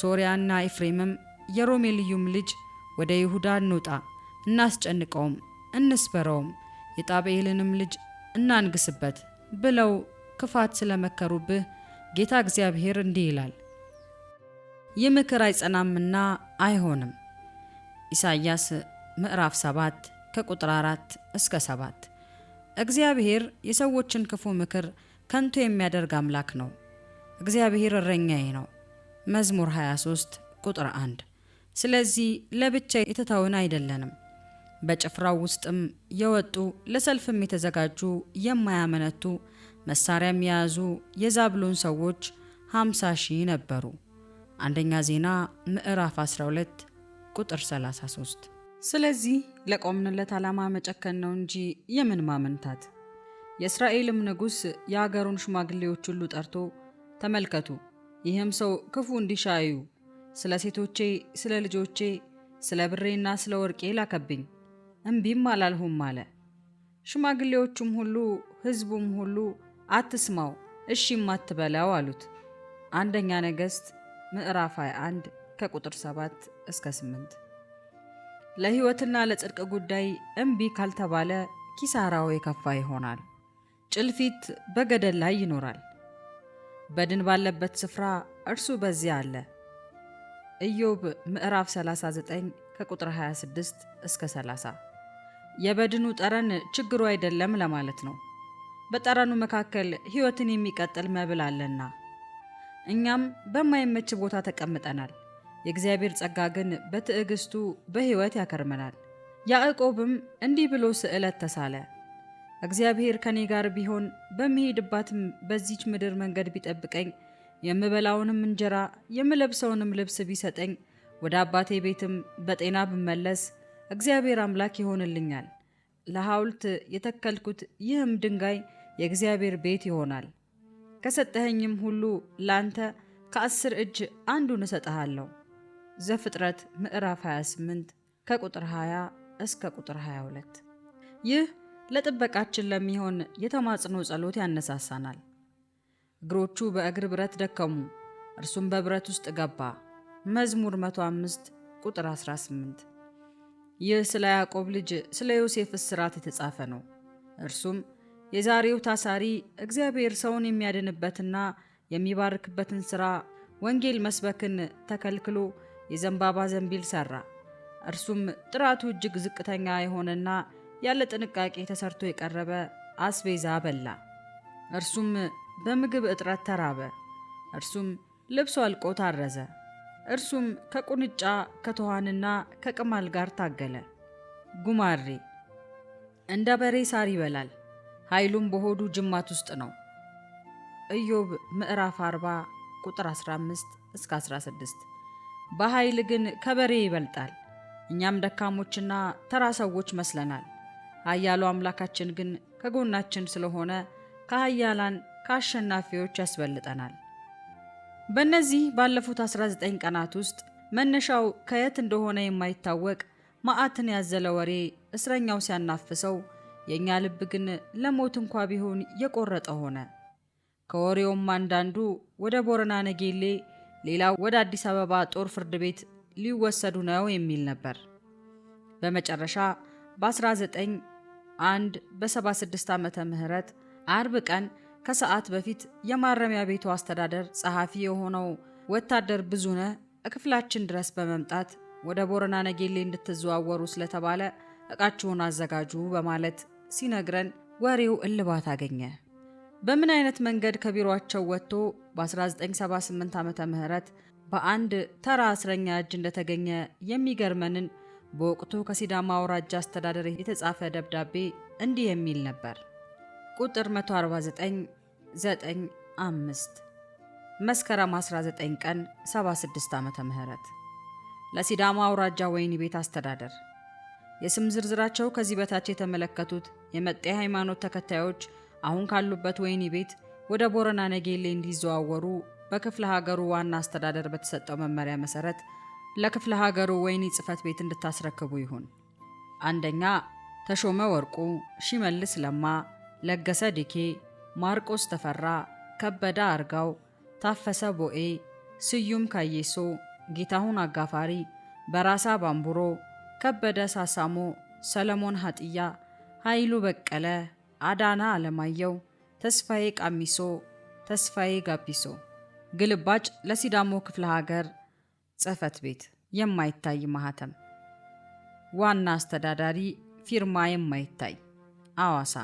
ሶርያና ኤፍሬምም የሮሜልዩም ልጅ ወደ ይሁዳ እንውጣ፣ እናስጨንቀውም፣ እንስበረውም፣ የጣብኤልንም ልጅ እናንግስበት ብለው ክፋት ስለመከሩብህ ጌታ እግዚአብሔር እንዲህ ይላል፣ ይህ ምክር አይጸናምና አይሆንም። ኢሳይያስ ምዕራፍ 7 ከቁጥር 4 እስከ 7። እግዚአብሔር የሰዎችን ክፉ ምክር ከንቱ የሚያደርግ አምላክ ነው። እግዚአብሔር እረኛዬ ነው። መዝሙር 23 ቁጥር 1። ስለዚህ ለብቻ የተተውን አይደለንም። በጭፍራው ውስጥም የወጡ ለሰልፍም የተዘጋጁ የማያመነቱ መሳሪያም የያዙ የዛብሎን ሰዎች 50,000 ነበሩ። አንደኛ ዜና ምዕራፍ 12 ቁጥር 33። ስለዚህ ለቆምንለት ዓላማ መጨከን ነው እንጂ የምን ማመንታት። የእስራኤልም ንጉሥ የአገሩን ሽማግሌዎች ሁሉ ጠርቶ ተመልከቱ፣ ይህም ሰው ክፉ እንዲሻዩ ስለ ሴቶቼ፣ ስለ ልጆቼ፣ ስለ ብሬና ስለ ወርቄ ላከብኝ፣ እምቢም አላልሁም አለ። ሽማግሌዎቹም ሁሉ ሕዝቡም ሁሉ አትስማው፣ እሺም አትበላው አሉት። አንደኛ ነገሥት ምዕራፍ 21 ከቁጥር 7 እስከ 8። ለሕይወትና ለጽድቅ ጉዳይ እምቢ ካልተባለ ኪሳራው የከፋ ይሆናል። ጭልፊት በገደል ላይ ይኖራል። በድን ባለበት ስፍራ እርሱ በዚያ አለ። ኢዮብ ምዕራፍ 39 ከቁጥር 26 እስከ 30። የበድኑ ጠረን ችግሩ አይደለም ለማለት ነው። በጠረኑ መካከል ሕይወትን የሚቀጥል መብል አለና። እኛም በማይመች ቦታ ተቀምጠናል። የእግዚአብሔር ጸጋ ግን በትዕግስቱ በሕይወት ያከርመናል። ያዕቆብም እንዲህ ብሎ ስዕለት ተሳለ። እግዚአብሔር ከኔ ጋር ቢሆን በሚሄድባትም በዚች ምድር መንገድ ቢጠብቀኝ፣ የምበላውንም እንጀራ የምለብሰውንም ልብስ ቢሰጠኝ፣ ወደ አባቴ ቤትም በጤና ብመለስ እግዚአብሔር አምላክ ይሆንልኛል። ለሐውልት የተከልኩት ይህም ድንጋይ የእግዚአብሔር ቤት ይሆናል። ከሰጠኸኝም ሁሉ ላንተ ከ10 እጅ አንዱን እሰጥሃለሁ። ዘፍጥረት ምዕራፍ 28 ከቁጥር 20 እስከ ቁጥር 22። ይህ ለጥበቃችን ለሚሆን የተማጽኖ ጸሎት ያነሳሳናል። እግሮቹ በእግር ብረት ደከሙ፣ እርሱም በብረት ውስጥ ገባ። መዝሙር 105 ቁጥር 18። ይህ ስለ ያዕቆብ ልጅ ስለ ዮሴፍ እስራት የተጻፈ ነው። እርሱም የዛሬው ታሳሪ እግዚአብሔር ሰውን የሚያድንበትና የሚባርክበትን ሥራ ወንጌል መስበክን ተከልክሎ የዘንባባ ዘንቢል ሠራ። እርሱም ጥራቱ እጅግ ዝቅተኛ የሆነና ያለ ጥንቃቄ ተሰርቶ የቀረበ አስቤዛ በላ። እርሱም በምግብ እጥረት ተራበ። እርሱም ልብሱ አልቆ ታረዘ። እርሱም ከቁንጫ ከትኋንና ከቅማል ጋር ታገለ። ጉማሬ እንደ በሬ ሳር ይበላል፣ ኃይሉም በሆዱ ጅማት ውስጥ ነው። ኢዮብ ምዕራፍ 40 ቁጥር 15 እስከ 16። በኃይል ግን ከበሬ ይበልጣል። እኛም ደካሞችና ተራ ሰዎች መስለናል። ኃያሉ አምላካችን ግን ከጎናችን ስለሆነ ከኃያላን ከአሸናፊዎች ያስበልጠናል። በእነዚህ ባለፉት 19 ቀናት ውስጥ መነሻው ከየት እንደሆነ የማይታወቅ መዓትን ያዘለ ወሬ እስረኛው ሲያናፍሰው፣ የእኛ ልብ ግን ለሞት እንኳ ቢሆን የቆረጠ ሆነ። ከወሬውም አንዳንዱ ወደ ቦረና ነጌሌ፣ ሌላው ወደ አዲስ አበባ ጦር ፍርድ ቤት ሊወሰዱ ነው የሚል ነበር። በመጨረሻ በ19 በ76 ዓመተ ምህረት አርብ ቀን ከሰዓት በፊት የማረሚያ ቤቱ አስተዳደር ጸሐፊ የሆነው ወታደር ብዙነህ ክፍላችን ድረስ በመምጣት ወደ ቦረና ነጌሌ እንድትዘዋወሩ ስለተባለ ዕቃችሁን አዘጋጁ በማለት ሲነግረን ወሬው እልባት አገኘ። በምን አይነት መንገድ ከቢሮአቸው ወጥቶ በ1978 ዓመተ ምህረት በአንድ ተራ እስረኛ እጅ እንደተገኘ የሚገርመንን በወቅቱ ከሲዳማ አውራጃ አስተዳደር የተጻፈ ደብዳቤ እንዲህ የሚል ነበር። ቁጥር 14995 መስከረም 19 ቀን 76 ዓመተ ምህረት ለሲዳማ አውራጃ ወይኒ ቤት አስተዳደር። የስም ዝርዝራቸው ከዚህ በታች የተመለከቱት የመጤ ሃይማኖት ተከታዮች አሁን ካሉበት ወይኒ ቤት ወደ ቦረና ነጌሌ እንዲዘዋወሩ በክፍለ ሀገሩ ዋና አስተዳደር በተሰጠው መመሪያ መሰረት ለክፍለ ሀገሩ ወይኒ ጽሕፈት ቤት እንድታስረክቡ ይሁን። አንደኛ ተሾመ ወርቁ፣ ሽመልስ ለማ፣ ለገሰ ዲኬ፣ ማርቆስ ተፈራ፣ ከበደ አርጋው፣ ታፈሰ ቦኤ፣ ስዩም ካየሶ፣ ጌታሁን አጋፋሪ፣ በራሳ ባምቡሮ፣ ከበደ ሳሳሞ፣ ሰለሞን ሀጥያ፣ ኃይሉ በቀለ፣ አዳና አለማየው፣ ተስፋዬ ቃሚሶ፣ ተስፋዬ ጋቢሶ። ግልባጭ ለሲዳሞ ክፍለ ሀገር ጽሕፈት ቤት የማይታይ ማህተም። ዋና አስተዳዳሪ ፊርማ የማይታይ አዋሳ።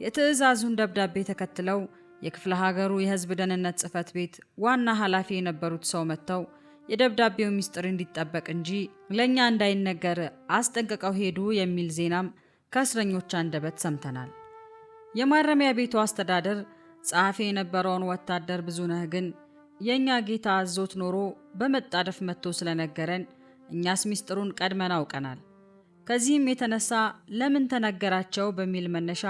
የትዕዛዙን ደብዳቤ ተከትለው የክፍለ ሀገሩ የሕዝብ ደህንነት ጽሕፈት ቤት ዋና ኃላፊ የነበሩት ሰው መጥተው የደብዳቤው ምስጢር እንዲጠበቅ እንጂ ለእኛ እንዳይነገር አስጠንቅቀው ሄዱ የሚል ዜናም ከእስረኞች አንደበት ሰምተናል። የማረሚያ ቤቱ አስተዳደር ጸሐፊ የነበረውን ወታደር ብዙነህ ግን የእኛ ጌታ አዞት ኖሮ በመጣደፍ መጥቶ ስለነገረን እኛስ ምስጢሩን ቀድመን አውቀናል። ከዚህም የተነሳ ለምን ተነገራቸው በሚል መነሻ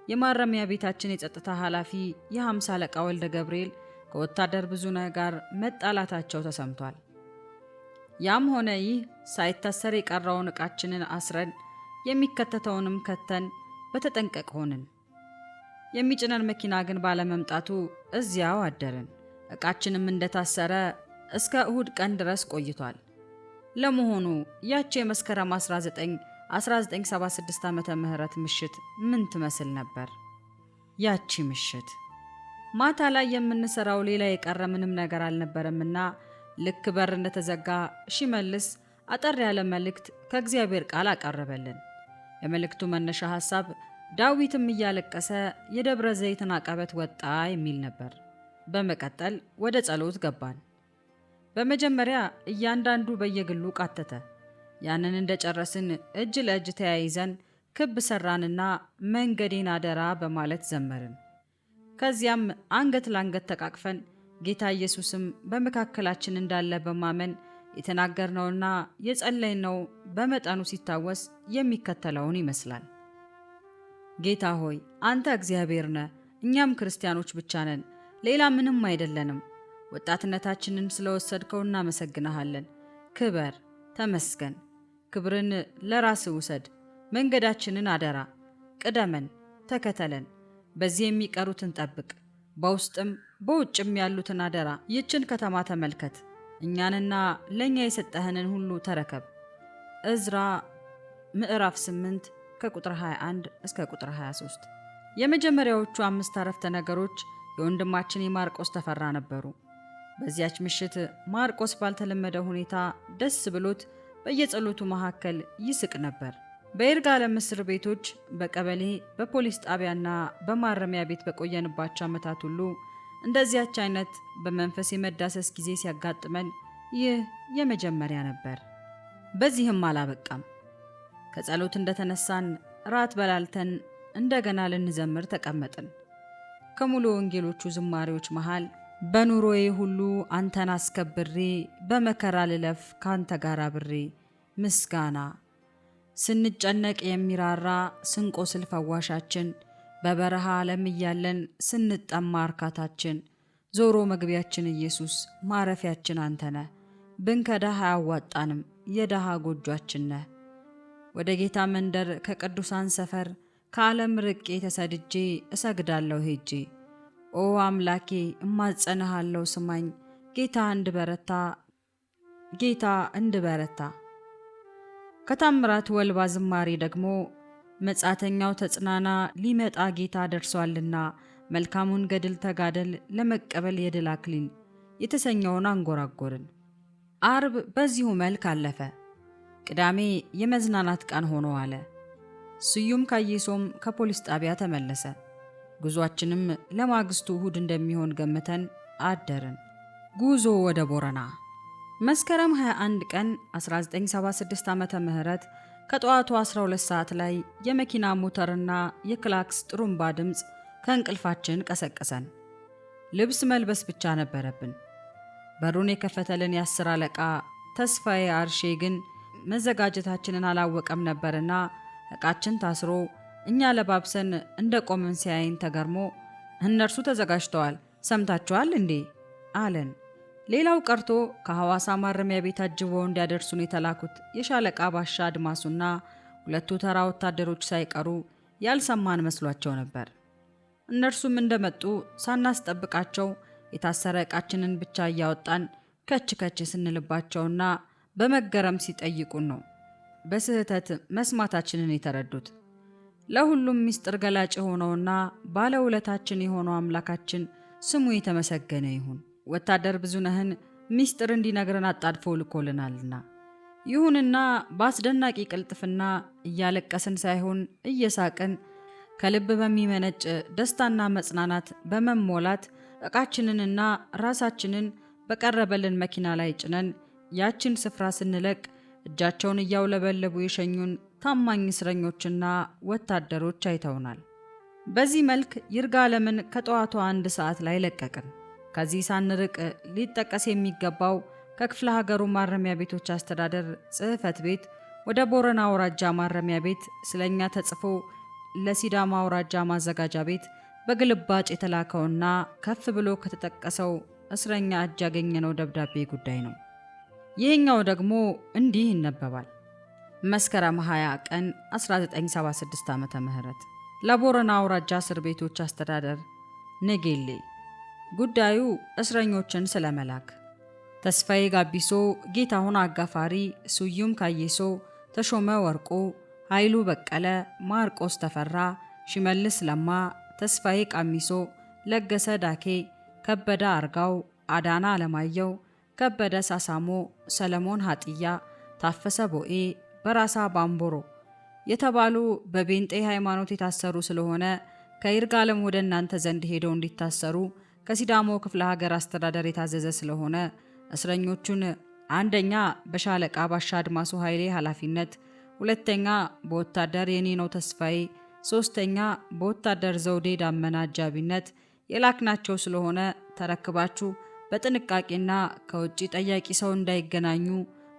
የማረሚያ ቤታችን የጸጥታ ኃላፊ የ50 አለቃ ወልደ ገብርኤል ከወታደር ብዙነህ ጋር መጣላታቸው ተሰምቷል። ያም ሆነ ይህ ሳይታሰር የቀረውን ዕቃችንን አስረን የሚከተተውንም ከተን በተጠንቀቅ ሆንን። የሚጭነን መኪና ግን ባለመምጣቱ እዚያው አደርን። ዕቃችንም እንደታሰረ እስከ እሁድ ቀን ድረስ ቆይቷል። ለመሆኑ ያቺ የመስከረም 1976 ዓመተ ምህረት ምሽት ምን ትመስል ነበር? ያቺ ምሽት ማታ ላይ የምንሰራው ሌላ የቀረ ምንም ነገር አልነበረምና ልክ በር እንደተዘጋ ሽመልስ አጠር ያለ መልእክት ከእግዚአብሔር ቃል አቀረበልን። የመልእክቱ መነሻ ሐሳብ ዳዊትም እያለቀሰ የደብረ ዘይትን አቀበት ወጣ የሚል ነበር። በመቀጠል ወደ ጸሎት ገባን። በመጀመሪያ እያንዳንዱ በየግሉ ቃተተ። ያንን እንደጨረስን እጅ ለእጅ ተያይዘን ክብ ሰራንና መንገዴን አደራ በማለት ዘመርን። ከዚያም አንገት ለአንገት ተቃቅፈን ጌታ ኢየሱስም በመካከላችን እንዳለ በማመን የተናገርነውና የጸለይነው በመጠኑ ሲታወስ የሚከተለውን ይመስላል። ጌታ ሆይ አንተ እግዚአብሔር ነህ፣ እኛም ክርስቲያኖች ብቻ ነን፣ ሌላ ምንም አይደለንም። ወጣትነታችንን ስለወሰድከው እናመሰግንሃለን። ክበር፣ ተመስገን። ክብርን ለራስህ ውሰድ። መንገዳችንን አደራ፣ ቅደመን፣ ተከተለን። በዚህ የሚቀሩትን ጠብቅ፣ በውስጥም በውጭም ያሉትን አደራ ይችን ከተማ ተመልከት፣ እኛንና ለኛ የሰጠህንን ሁሉ ተረከብ። ዕዝራ ምዕራፍ 8 ከቁጥር 21 እስከ ቁጥር 23። የመጀመሪያዎቹ 5 አረፍተ ነገሮች የወንድማችን የማርቆስ ተፈራ ነበሩ። በዚያች ምሽት ማርቆስ ባልተለመደ ሁኔታ ደስ ብሎት በየጸሎቱ መካከል ይስቅ ነበር። በይርጋለም እስር ቤቶች፣ በቀበሌ፣ በፖሊስ ጣቢያና በማረሚያ ቤት በቆየንባቸው ዓመታት ሁሉ እንደዚያች አይነት በመንፈስ የመዳሰስ ጊዜ ሲያጋጥመን ይህ የመጀመሪያ ነበር። በዚህም አላበቃም። ከጸሎት እንደተነሳን ራት በላልተን እንደገና ልንዘምር ተቀመጥን። ከሙሉ ወንጌሎቹ ዝማሬዎች መሃል በኑሮዬ ሁሉ አንተን አስከብሬ በመከራ ልለፍ ካንተ ጋር አብሬ ምስጋና፣ ስንጨነቅ የሚራራ ስንቆስል ፈዋሻችን፣ በበረሃ ዓለም እያለን ስንጠማ እርካታችን፣ ዞሮ መግቢያችን ኢየሱስ ማረፊያችን አንተነ፣ ብንከዳህ አያዋጣንም የደሃ ጎጇችን ነህ። ወደ ጌታ መንደር ከቅዱሳን ሰፈር ከዓለም ርቄ ተሰድጄ እሰግዳለሁ ሄጄ። ኦ አምላኬ እማጸንሃለሁ ስማኝ፣ ጌታ እንድበረታ። ከታምራት ወልባ ዝማሬ ደግሞ መጻተኛው ተጽናና ሊመጣ ጌታ ደርሷልና መልካሙን ገድል ተጋደል ለመቀበል የድል አክሊል የተሰኘውን አንጎራጎርን። አርብ በዚሁ መልክ አለፈ። ቅዳሜ የመዝናናት ቀን ሆኖ አለ። ስዩም ካየሶም ከፖሊስ ጣቢያ ተመለሰ። ጉዟችንም ለማግስቱ እሁድ እንደሚሆን ገምተን አደርን። ጉዞ ወደ ቦረና። መስከረም 21 ቀን 1976 ዓመተ ምህረት ከጠዋቱ 12 ሰዓት ላይ የመኪና ሞተርና የክላክስ ጥሩምባ ድምፅ ከእንቅልፋችን ቀሰቀሰን። ልብስ መልበስ ብቻ ነበረብን። በሩን የከፈተልን የ10 አለቃ ተስፋዬ አርሼ ግን መዘጋጀታችንን አላወቀም ነበርና ዕቃችን ታስሮ እኛ ለባብሰን እንደ ቆምን ሲያይን ተገርሞ እነርሱ ተዘጋጅተዋል ሰምታችኋል እንዴ አለን። ሌላው ቀርቶ ከሐዋሳ ማረሚያ ቤት አጅበው እንዲያደርሱን የተላኩት የሻለቃ ባሻ አድማሱና 2 ተራ ወታደሮች ሳይቀሩ ያልሰማን መስሏቸው ነበር። እነርሱም እንደመጡ ሳናስጠብቃቸው የታሰረ ዕቃችንን ብቻ እያወጣን ከች ስንልባቸውና በመገረም ሲጠይቁን ነው በስህተት መስማታችንን የተረዱት። ለሁሉም ምስጢር ገላጭ የሆነውና ባለውለታችን የሆነው አምላካችን ስሙ የተመሰገነ ይሁን። ወታደር ብዙነህን ምስጢር እንዲነግረን አጣድፎ ልኮልናልና። ይሁንና በአስደናቂ ቅልጥፍና እያለቀስን ሳይሆን እየሳቅን ከልብ በሚመነጭ ደስታና መጽናናት በመሞላት ዕቃችንንና ራሳችንን በቀረበልን መኪና ላይ ጭነን ያችን ስፍራ ስንለቅ እጃቸውን እያውለበለቡ የሸኙን ታማኝ እስረኞችና ወታደሮች አይተውናል። በዚህ መልክ ይርጋለምን ከጠዋቱ 1 ሰዓት ላይ ለቀቅን። ከዚህ ሳንርቅ ሊጠቀስ የሚገባው ከክፍለ ሀገሩ ማረሚያ ቤቶች አስተዳደር ጽሕፈት ቤት ወደ ቦረና አውራጃ ማረሚያ ቤት ስለኛ ተጽፎ ለሲዳማ አውራጃ ማዘጋጃ ቤት በግልባጭ የተላከውና ከፍ ብሎ ከተጠቀሰው እስረኛ እጅ ያገኘነው ደብዳቤ ጉዳይ ነው። ይህኛው ደግሞ እንዲህ ይነበባል። መስከረም 20 ቀን 1976 ዓመተ ምህረት ለቦረና አውራጃ እስር ቤቶች አስተዳደር ነጌሌ። ጉዳዩ እስረኞችን ስለመላክ ተስፋዬ ጋቢሶ፣ ጌታሁን አጋፋሪ፣ ስዩም ካየሶ፣ ተሾመ ወርቁ፣ ኃይሉ በቀለ፣ ማርቆስ ተፈራ፣ ሽመልስ ለማ፣ ተስፋዬ ቃሚሶ፣ ለገሰ ዳኬ፣ ከበደ አርጋው፣ አዳና አለማየው፣ ከበደ ሳሳሞ፣ ሰለሞን ሀጥያ፣ ታፈሰ ቦኤ፣ በራሳ ባምቦሮ የተባሉ በቤንጤ ሃይማኖት የታሰሩ ስለሆነ ከይርጋለም ወደ እናንተ ዘንድ ሄደው እንዲታሰሩ ከሲዳሞ ክፍለ ሀገር አስተዳደር የታዘዘ ስለሆነ እስረኞቹን አንደኛ በሻለቃ ባሻ አድማሱ ኃይሌ ኃላፊነት፣ ሁለተኛ በወታደር የኔነው ተስፋዬ፣ ሶስተኛ በወታደር ዘውዴ ዳመና አጃቢነት የላክናቸው ስለሆነ ተረክባችሁ በጥንቃቄና ከውጭ ጠያቂ ሰው እንዳይገናኙ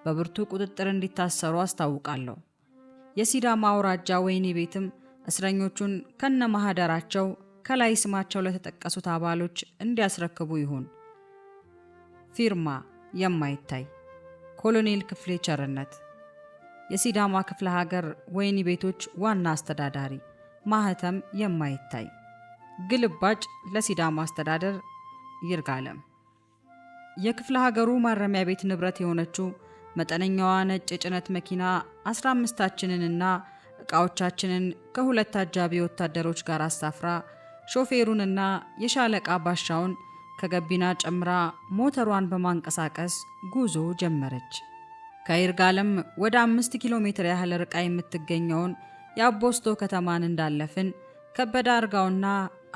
በብርቱ ቁጥጥር እንዲታሰሩ አስታውቃለሁ። የሲዳማ አውራጃ ወህኒ ቤትም እስረኞቹን ከነ ማህደራቸው ከላይ ስማቸው ለተጠቀሱት አባሎች እንዲያስረክቡ ይሁን። ፊርማ የማይታይ ኮሎኔል ክፍሌ ቸርነት፣ የሲዳማ ክፍለ ሀገር ወህኒ ቤቶች ዋና አስተዳዳሪ። ማህተም የማይታይ ግልባጭ ለሲዳማ አስተዳደር ይርጋለም። የክፍለ ሀገሩ ማረሚያ ቤት ንብረት የሆነችው መጠነኛዋ ነጭ የጭነት መኪና 15ታችንንና ዕቃዎቻችንን ከሁለት አጃቢ ወታደሮች ጋር አሳፍራ ሾፌሩንና የሻለቃ ባሻውን ከገቢና ጨምራ ሞተሯን በማንቀሳቀስ ጉዞ ጀመረች። ከይርጋለም ወደ 5 ኪሎ ሜትር ያህል ርቃ የምትገኘውን የአቦስቶ ከተማን እንዳለፍን ከበደ አርጋውና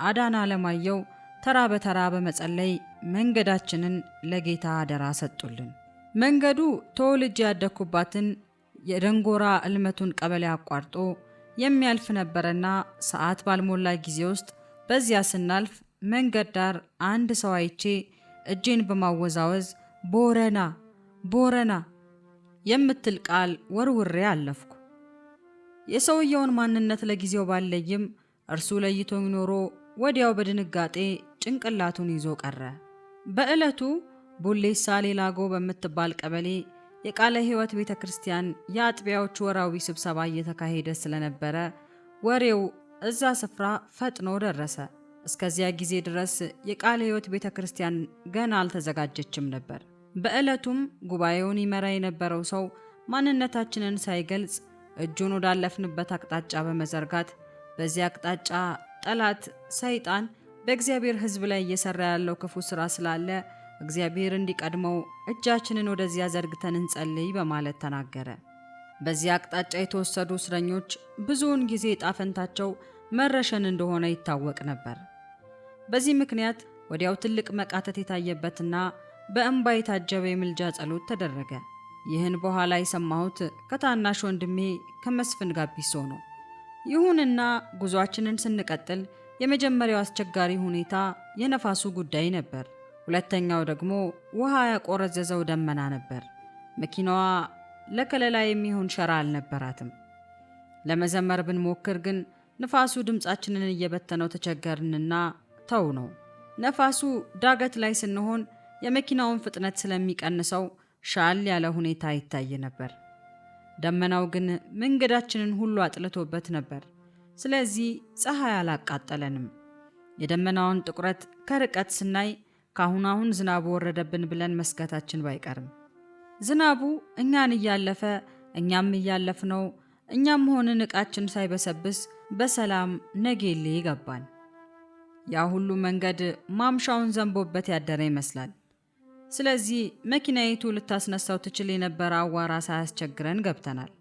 አዳና አለማየሁ ተራ በተራ በመጸለይ መንገዳችንን ለጌታ አደራ ሰጡልን። መንገዱ ተወልጄ ያደኩባትን የደንጎራ እልመቱን ቀበሌ አቋርጦ የሚያልፍ ነበርና ሰዓት ባልሞላ ጊዜ ውስጥ በዚያ ስናልፍ መንገድ ዳር አንድ ሰው አይቼ እጄን በማወዛወዝ ቦረና ቦረና የምትል ቃል ወርውሬ አለፍኩ። የሰውየውን ማንነት ለጊዜው ባለይም እርሱ ለይቶኝ ኖሮ ወዲያው በድንጋጤ ጭንቅላቱን ይዞ ቀረ። በዕለቱ ቡሌሳ ሌላጎ በምትባል ቀበሌ የቃለ ሕይወት ቤተ ክርስቲያን የአጥቢያዎቹ ወራዊ ስብሰባ እየተካሄደ ስለነበረ ወሬው እዛ ስፍራ ፈጥኖ ደረሰ። እስከዚያ ጊዜ ድረስ የቃለ ሕይወት ቤተ ክርስቲያን ገና አልተዘጋጀችም ነበር። በዕለቱም ጉባኤውን ይመራ የነበረው ሰው ማንነታችንን ሳይገልጽ እጁን ወዳለፍንበት አቅጣጫ በመዘርጋት በዚያ አቅጣጫ ጠላት ሰይጣን በእግዚአብሔር ሕዝብ ላይ እየሰራ ያለው ክፉ ሥራ ስላለ እግዚአብሔር እንዲቀድመው እጃችንን ወደዚያ ዘርግተን እንጸልይ በማለት ተናገረ። በዚያ አቅጣጫ የተወሰዱ እስረኞች ብዙውን ጊዜ ጣፈንታቸው መረሸን እንደሆነ ይታወቅ ነበር። በዚህ ምክንያት ወዲያው ትልቅ መቃተት የታየበትና በእንባ የታጀበ የምልጃ ጸሎት ተደረገ። ይህን በኋላ የሰማሁት ከታናሽ ወንድሜ ከመስፍን ጋቢሶ ነው። ይሁንና ጉዟችንን ስንቀጥል የመጀመሪያው አስቸጋሪ ሁኔታ የነፋሱ ጉዳይ ነበር። ሁለተኛው ደግሞ ውሃ ያቆረዘዘው ደመና ነበር። መኪናዋ ለከለላ የሚሆን ሸራ አልነበራትም። ለመዘመር ብንሞክር ግን ነፋሱ ድምፃችንን እየበተነው ተቸገርንና ተው ነው። ነፋሱ ዳገት ላይ ስንሆን የመኪናውን ፍጥነት ስለሚቀንሰው ሻል ያለ ሁኔታ ይታይ ነበር። ደመናው ግን መንገዳችንን ሁሉ አጥልቶበት ነበር። ስለዚህ ፀሐይ አላቃጠለንም። የደመናውን ጥቁረት ከርቀት ስናይ ካሁን አሁን ዝናቡ ወረደብን ብለን መስጋታችን ባይቀርም ዝናቡ እኛን እያለፈ እኛም እያለፍነው እኛም ሆንን ዕቃችን ሳይበሰብስ በሰላም ነጌሌ ገባን። ያ ሁሉ መንገድ ማምሻውን ዘንቦበት ያደረ ይመስላል። ስለዚህ መኪናይቱ ልታስነሳው ትችል የነበረ አዋራ ሳያስቸግረን ገብተናል።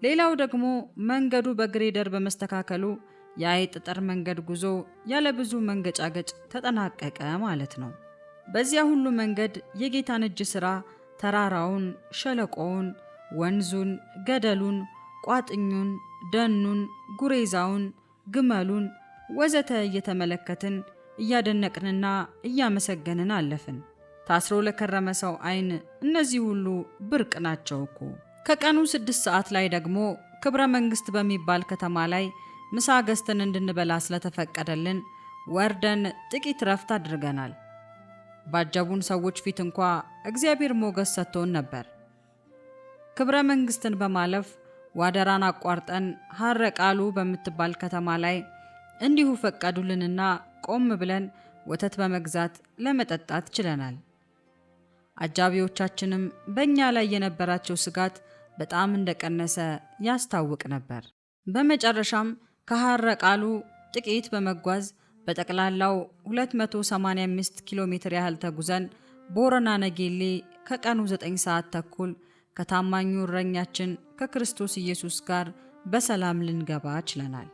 ሌላው ደግሞ መንገዱ በግሬደር በመስተካከሉ የአይጥ ጠጠር መንገድ ጉዞ ያለ ብዙ መንገጫገጭ ተጠናቀቀ ማለት ነው። በዚያ ሁሉ መንገድ የጌታን እጅ ሥራ ተራራውን፣ ሸለቆውን፣ ወንዙን፣ ገደሉን፣ ቋጥኙን፣ ደኑን፣ ጉሬዛውን፣ ግመሉን ወዘተ እየተመለከትን እያደነቅንና እያመሰገንን አለፍን። ታስሮ ለከረመ ሰው ዓይን እነዚህ ሁሉ ብርቅ ናቸው እኮ። ከቀኑ 6 ሰዓት ላይ ደግሞ ክብረ መንግስት በሚባል ከተማ ላይ ምሳ ገዝተን እንድንበላ ስለተፈቀደልን ወርደን ጥቂት ረፍት አድርገናል። ባጀቡን ሰዎች ፊት እንኳ እግዚአብሔር ሞገስ ሰጥቶን ነበር። ክብረ መንግስትን በማለፍ ዋደራን አቋርጠን ሐረቃሉ በምትባል ከተማ ላይ እንዲሁ ፈቀዱልንና ቆም ብለን ወተት በመግዛት ለመጠጣት ችለናል። አጃቢዎቻችንም በእኛ ላይ የነበራቸው ስጋት በጣም እንደቀነሰ ያስታውቅ ነበር። በመጨረሻም ከሐረቃሉ ጥቂት በመጓዝ በጠቅላላው 285 ኪሎ ሜትር ያህል ተጉዘን ቦረና ነጌሌ ከቀኑ 9 ሰዓት ተኩል ከታማኙ እረኛችን ከክርስቶስ ኢየሱስ ጋር በሰላም ልንገባ ችለናል።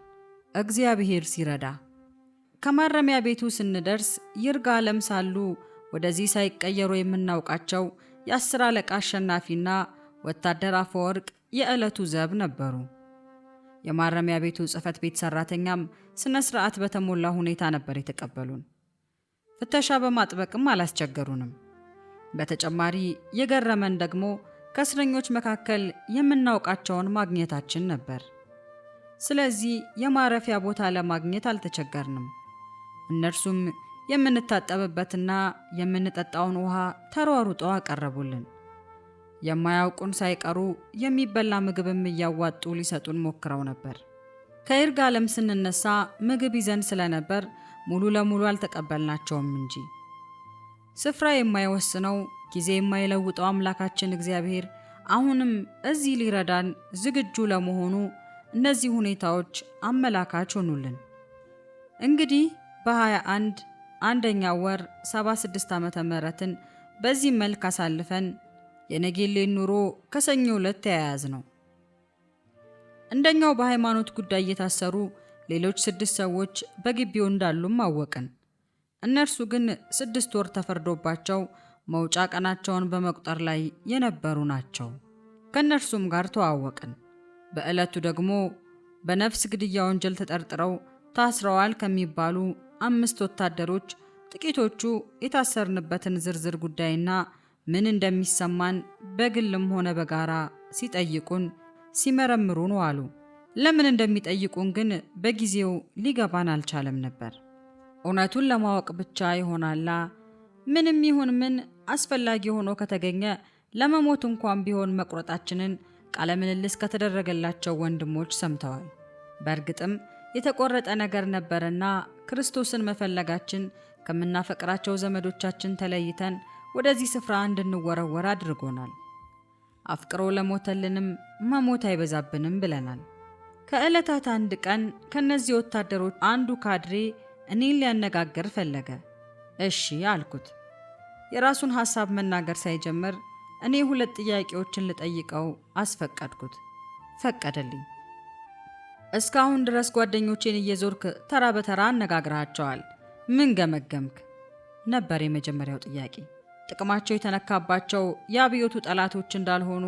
እግዚአብሔር ሲረዳ። ከማረሚያ ቤቱ ስንደርስ ይርጋለም ሳሉ ወደዚህ ሳይቀየሩ የምናውቃቸው የ10 አለቃ አሸናፊና ወታደር አፈወርቅ የዕለቱ ዘብ ነበሩ። የማረሚያ ቤቱ ጽሕፈት ቤት ሰራተኛም ስነ ስርዓት በተሞላ ሁኔታ ነበር የተቀበሉን። ፍተሻ በማጥበቅም አላስቸገሩንም። በተጨማሪ የገረመን ደግሞ ከእስረኞች መካከል የምናውቃቸውን ማግኘታችን ነበር። ስለዚህ የማረፊያ ቦታ ለማግኘት አልተቸገርንም። እነርሱም የምንታጠብበትና የምንጠጣውን ውሃ ተሯሩጠው አቀረቡልን። የማያውቁን ሳይቀሩ የሚበላ ምግብም እያዋጡ ሊሰጡን ሞክረው ነበር። ከይርጋለም ስንነሳ ምግብ ይዘን ስለነበር ሙሉ ለሙሉ አልተቀበልናቸውም እንጂ ስፍራ የማይወስነው ጊዜ የማይለውጠው አምላካችን እግዚአብሔር አሁንም እዚህ ሊረዳን ዝግጁ ለመሆኑ እነዚህ ሁኔታዎች አመላካች ሆኑልን። እንግዲህ በ21 አንደኛው ወር 76 ዓመተ ምህረትን በዚህ መልክ አሳልፈን የነጌሌን ኑሮ ከሰኞ ዕለት ተያያዝ ነው። እንደኛው በሃይማኖት ጉዳይ የታሰሩ ሌሎች 6 ሰዎች በግቢው እንዳሉም አወቅን። እነርሱ ግን 6 ወር ተፈርዶባቸው መውጫ ቀናቸውን በመቁጠር ላይ የነበሩ ናቸው። ከእነርሱም ጋር ተዋወቅን። በዕለቱ ደግሞ በነፍስ ግድያ ወንጀል ተጠርጥረው ታስረዋል ከሚባሉ 5 ወታደሮች ጥቂቶቹ የታሰርንበትን ዝርዝር ጉዳይና ምን እንደሚሰማን በግልም ሆነ በጋራ ሲጠይቁን ሲመረምሩን ዋሉ። ለምን እንደሚጠይቁን ግን በጊዜው ሊገባን አልቻለም ነበር። እውነቱን ለማወቅ ብቻ ይሆናላ። ምንም ይሁን ምን አስፈላጊ ሆኖ ከተገኘ ለመሞት እንኳን ቢሆን መቁረጣችንን ቃለ ምልልስ ከተደረገላቸው ወንድሞች ሰምተዋል። በእርግጥም የተቆረጠ ነገር ነበርና ክርስቶስን መፈለጋችን ከምናፈቅራቸው ዘመዶቻችን ተለይተን ወደዚህ ስፍራ እንድንወረወር አድርጎናል። አፍቅሮ ለሞተልንም መሞት አይበዛብንም ብለናል። ከዕለታት አንድ ቀን ከነዚህ ወታደሮች አንዱ ካድሬ እኔን ሊያነጋግር ፈለገ። እሺ አልኩት። የራሱን ሐሳብ መናገር ሳይጀምር እኔ 2 ጥያቄዎችን ልጠይቀው አስፈቀድኩት። ፈቀደልኝ። እስካሁን ድረስ ጓደኞቼን እየዞርክ ተራ በተራ አነጋግረሃቸዋል። ምን ገመገምክ? ነበር የመጀመሪያው ጥያቄ። ጥቅማቸው የተነካባቸው የአብዮቱ ጠላቶች እንዳልሆኑ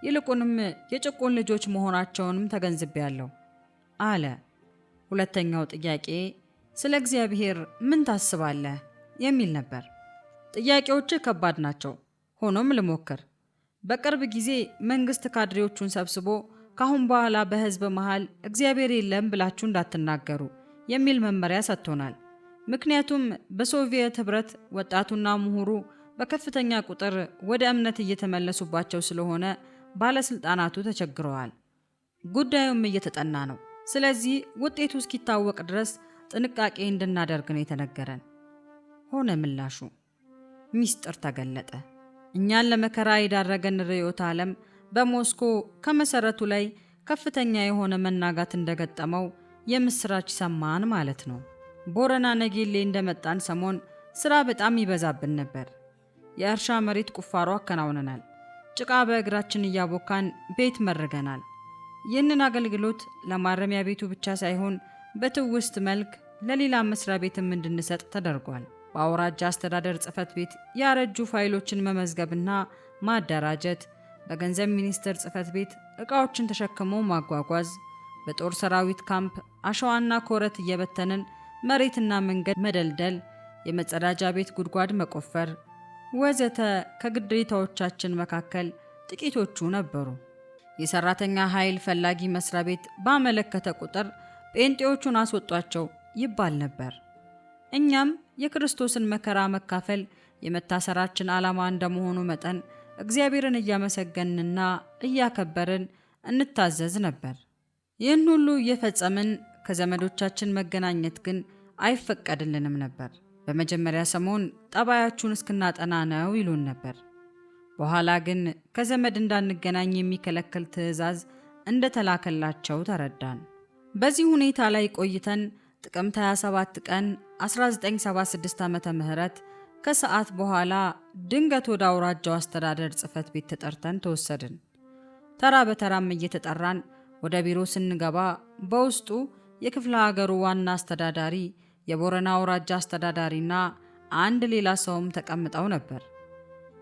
ይልቁንም የጭቁን ልጆች መሆናቸውንም ተገንዝቤያለሁ አለ። ሁለተኛው ጥያቄ ስለ እግዚአብሔር ምን ታስባለህ የሚል ነበር። ጥያቄዎች ከባድ ናቸው። ሆኖም ልሞክር። በቅርብ ጊዜ መንግስት ካድሬዎቹን ሰብስቦ ካሁን በኋላ በህዝብ መሃል እግዚአብሔር የለም ብላችሁ እንዳትናገሩ የሚል መመሪያ ሰጥቶናል። ምክንያቱም በሶቪየት ህብረት ወጣቱና ምሁሩ በከፍተኛ ቁጥር ወደ እምነት እየተመለሱባቸው ስለሆነ ባለስልጣናቱ ተቸግረዋል። ጉዳዩም እየተጠና ነው። ስለዚህ ውጤቱ እስኪታወቅ ድረስ ጥንቃቄ እንድናደርግ ነው የተነገረን ሆነ ምላሹ። ሚስጥር ተገለጠ። እኛን ለመከራ የዳረገን ርዕዮተ ዓለም በሞስኮ ከመሰረቱ ላይ ከፍተኛ የሆነ መናጋት እንደገጠመው የምስራች ሰማን ማለት ነው። ቦረና ነጌሌ እንደመጣን ሰሞን ስራ በጣም ይበዛብን ነበር። የእርሻ መሬት ቁፋሮ አከናውነናል። ጭቃ በእግራችን እያቦካን ቤት መርገናል። ይህንን አገልግሎት ለማረሚያ ቤቱ ብቻ ሳይሆን በትውስት መልክ ለሌላ መስሪያ ቤትም እንድንሰጥ ተደርጓል። በአውራጃ አስተዳደር ጽሕፈት ቤት ያረጁ ፋይሎችን መመዝገብና ማደራጀት፣ በገንዘብ ሚኒስቴር ጽሕፈት ቤት ዕቃዎችን ተሸክሞ ማጓጓዝ፣ በጦር ሰራዊት ካምፕ አሸዋና ኮረት እየበተንን መሬትና መንገድ መደልደል፣ የመጸዳጃ ቤት ጉድጓድ መቆፈር ወዘተ ከግዴታዎቻችን መካከል ጥቂቶቹ ነበሩ። የሰራተኛ ኃይል ፈላጊ መስሪያ ቤት ባመለከተ ቁጥር ጴንጤዎቹን አስወጧቸው ይባል ነበር። እኛም የክርስቶስን መከራ መካፈል የመታሰራችን ዓላማ እንደመሆኑ መጠን እግዚአብሔርን እያመሰገንንና እያከበርን እንታዘዝ ነበር። ይህን ሁሉ እየፈጸምን ከዘመዶቻችን መገናኘት ግን አይፈቀድልንም ነበር። በመጀመሪያ ሰሞን ጠባያችሁን እስክናጠና ነው ይሉን ነበር። በኋላ ግን ከዘመድ እንዳንገናኝ የሚከለክል ትዕዛዝ እንደተላከላቸው ተረዳን። በዚህ ሁኔታ ላይ ቆይተን ጥቅምት 27 ቀን 1976 ዓመተ ምህረት ከሰዓት በኋላ ድንገት ወደ አውራጃው አስተዳደር ጽሕፈት ቤት ተጠርተን ተወሰድን። ተራ በተራም እየተጠራን ወደ ቢሮ ስንገባ በውስጡ የክፍለ ሀገሩ ዋና አስተዳዳሪ፣ የቦረና አውራጃ አስተዳዳሪና አንድ ሌላ ሰውም ተቀምጠው ነበር።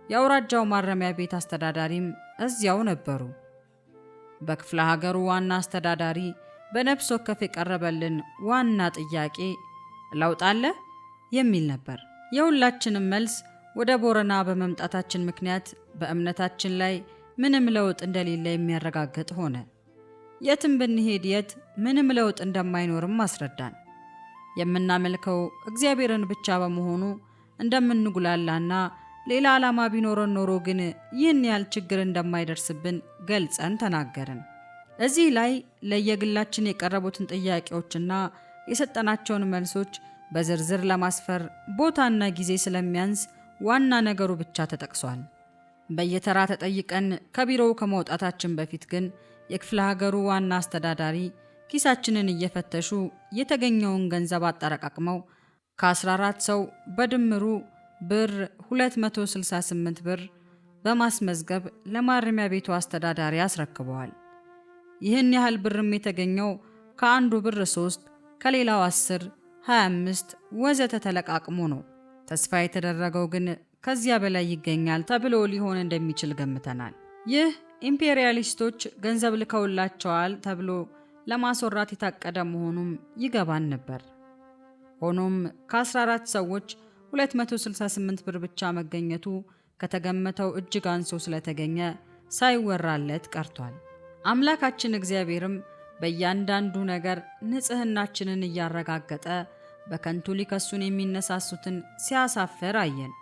የአውራጃው ማረሚያ ቤት አስተዳዳሪም እዚያው ነበሩ። በክፍለ ሀገሩ ዋና አስተዳዳሪ በነፍስ ወከፍ የቀረበልን ዋና ጥያቄ ለውጥ አለ የሚል ነበር። የሁላችንም መልስ ወደ ቦረና በመምጣታችን ምክንያት በእምነታችን ላይ ምንም ለውጥ እንደሌለ የሚያረጋግጥ ሆነ። የትም ብንሄድ የት ምንም ለውጥ እንደማይኖርም አስረዳን። የምናመልከው እግዚአብሔርን ብቻ በመሆኑ እንደምንጉላላና ሌላ ዓላማ ቢኖረን ኖሮ ግን ይህን ያህል ችግር እንደማይደርስብን ገልጸን ተናገርን። እዚህ ላይ ለየግላችን የቀረቡትን ጥያቄዎችና የሰጠናቸውን መልሶች በዝርዝር ለማስፈር ቦታና ጊዜ ስለሚያንስ ዋና ነገሩ ብቻ ተጠቅሷል። በየተራ ተጠይቀን ከቢሮው ከመውጣታችን በፊት ግን የክፍለ ሀገሩ ዋና አስተዳዳሪ ኪሳችንን እየፈተሹ የተገኘውን ገንዘብ አጠረቃቅመው ከ14 ሰው በድምሩ ብር 268 ብር በማስመዝገብ ለማረሚያ ቤቱ አስተዳዳሪ አስረክበዋል። ይህን ያህል ብርም የተገኘው ከአንዱ ብር 3 ከሌላው 10፣ 25 ወዘተ ተለቃቅሞ ነው። ተስፋ የተደረገው ግን ከዚያ በላይ ይገኛል ተብሎ ሊሆን እንደሚችል ገምተናል። ይህ ኢምፔሪያሊስቶች ገንዘብ ልከውላቸዋል ተብሎ ለማስወራት የታቀደ መሆኑም ይገባን ነበር። ሆኖም ከ14 ሰዎች 268 ብር ብቻ መገኘቱ ከተገመተው እጅግ አንሶ ስለተገኘ ሳይወራለት ቀርቷል። አምላካችን እግዚአብሔርም በእያንዳንዱ ነገር ንጽሕናችንን እያረጋገጠ በከንቱ ሊከሱን የሚነሳሱትን ሲያሳፍር አየን።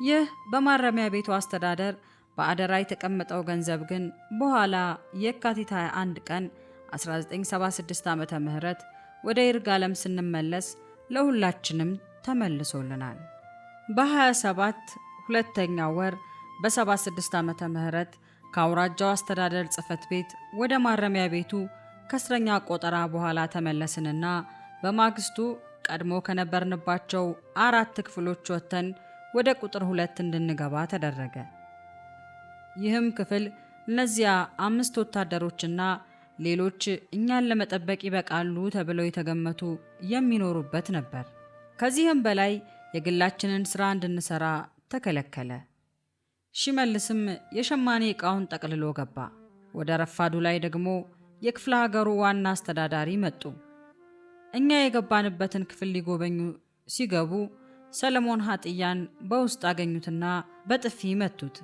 ይህ በማረሚያ ቤቱ አስተዳደር በአደራ የተቀመጠው ገንዘብ ግን በኋላ የካቲት 21 ቀን 1976 ዓመተ ምህረት ወደ ይርጋለም ስንመለስ ለሁላችንም ተመልሶልናል። በ27 ሁለተኛ ወር በ76 ዓመተ ምህረት ከአውራጃው አስተዳደር ጽሕፈት ቤት ወደ ማረሚያ ቤቱ ከእስረኛ ቆጠራ በኋላ ተመለስንና በማግስቱ ቀድሞ ከነበርንባቸው 4 ክፍሎች ወጥተን ወደ ቁጥር 2 እንድንገባ ተደረገ። ይህም ክፍል እነዚያ 5 ወታደሮችና ሌሎች እኛን ለመጠበቅ ይበቃሉ ተብለው የተገመቱ የሚኖሩበት ነበር። ከዚህም በላይ የግላችንን ሥራ እንድንሰራ ተከለከለ። ሽመልስም የሸማኔ ዕቃውን ጠቅልሎ ገባ። ወደ ረፋዱ ላይ ደግሞ የክፍለ ሀገሩ ዋና አስተዳዳሪ መጡ። እኛ የገባንበትን ክፍል ሊጎበኙ ሲገቡ ሰለሞን ሀጥያን በውስጥ አገኙትና በጥፊ መቱት።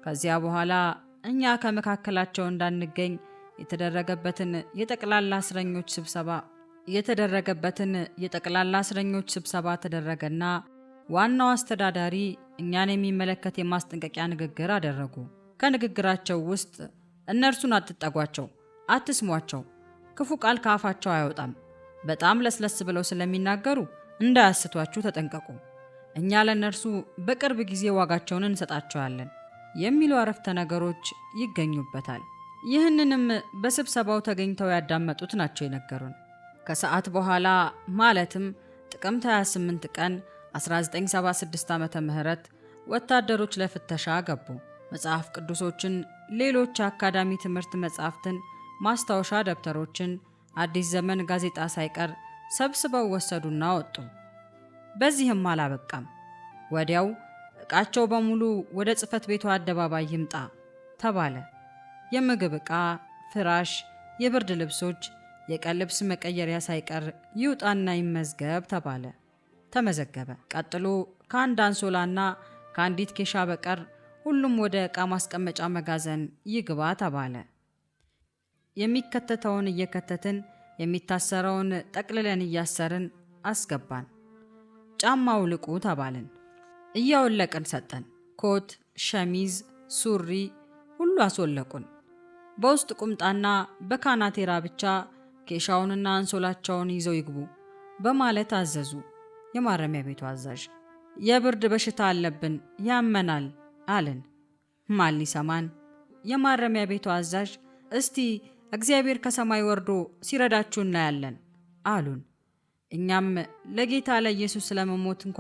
ከዚያ በኋላ እኛ ከመካከላቸው እንዳንገኝ የተደረገበትን የጠቅላላ እስረኞች ስብሰባ ተደረገና ዋናው አስተዳዳሪ እኛን የሚመለከት የማስጠንቀቂያ ንግግር አደረጉ። ከንግግራቸው ውስጥ እነርሱን አትጠጓቸው፣ አትስሟቸው፣ ክፉ ቃል ከአፋቸው አይወጣም፣ በጣም ለስለስ ብለው ስለሚናገሩ እንዳያስቷችሁ ተጠንቀቁ፣ እኛ ለእነርሱ በቅርብ ጊዜ ዋጋቸውን እንሰጣቸዋለን የሚሉ አረፍተ ነገሮች ይገኙበታል። ይህንንም በስብሰባው ተገኝተው ያዳመጡት ናቸው የነገሩን። ከሰዓት በኋላ ማለትም ጥቅምት 28 ቀን 1976 ዓመተ ምህረት ወታደሮች ለፍተሻ ገቡ። መጽሐፍ ቅዱሶችን፣ ሌሎች የአካዳሚ ትምህርት መጻሕፍትን፣ ማስታወሻ ደብተሮችን፣ አዲስ ዘመን ጋዜጣ ሳይቀር ሰብስበው ወሰዱና ወጡ። በዚህም አላበቃም። ወዲያው ዕቃቸው በሙሉ ወደ ጽሕፈት ቤቱ አደባባይ ይምጣ ተባለ። የምግብ ዕቃ፣ ፍራሽ፣ የብርድ ልብሶች፣ የቀን ልብስ መቀየሪያ ሳይቀር ይውጣና ይመዝገብ ተባለ። ተመዘገበ። ቀጥሎ ከአንድ አንሶላና ከአንዲት ኬሻ በቀር ሁሉም ወደ ዕቃ ማስቀመጫ መጋዘን ይግባ ተባለ። የሚከተተውን እየከተትን የሚታሰረውን ጠቅልለን እያሰርን አስገባን። ጫማ አውልቁ ተባልን። እያወለቅን ሰጠን። ኮት፣ ሸሚዝ፣ ሱሪ ሁሉ አስወለቁን። በውስጥ ቁምጣና በካናቴራ ብቻ ኬሻውንና አንሶላቸውን ይዘው ይግቡ በማለት አዘዙ። የማረሚያ ቤቱ አዛዥ የብርድ በሽታ አለብን ያመናል አልን። ማን ሊሰማን? የማረሚያ ቤቱ አዛዥ እስቲ እግዚአብሔር ከሰማይ ወርዶ ሲረዳችሁ እናያለን አሉን። እኛም ለጌታ ለኢየሱስ ለመሞት እንኳ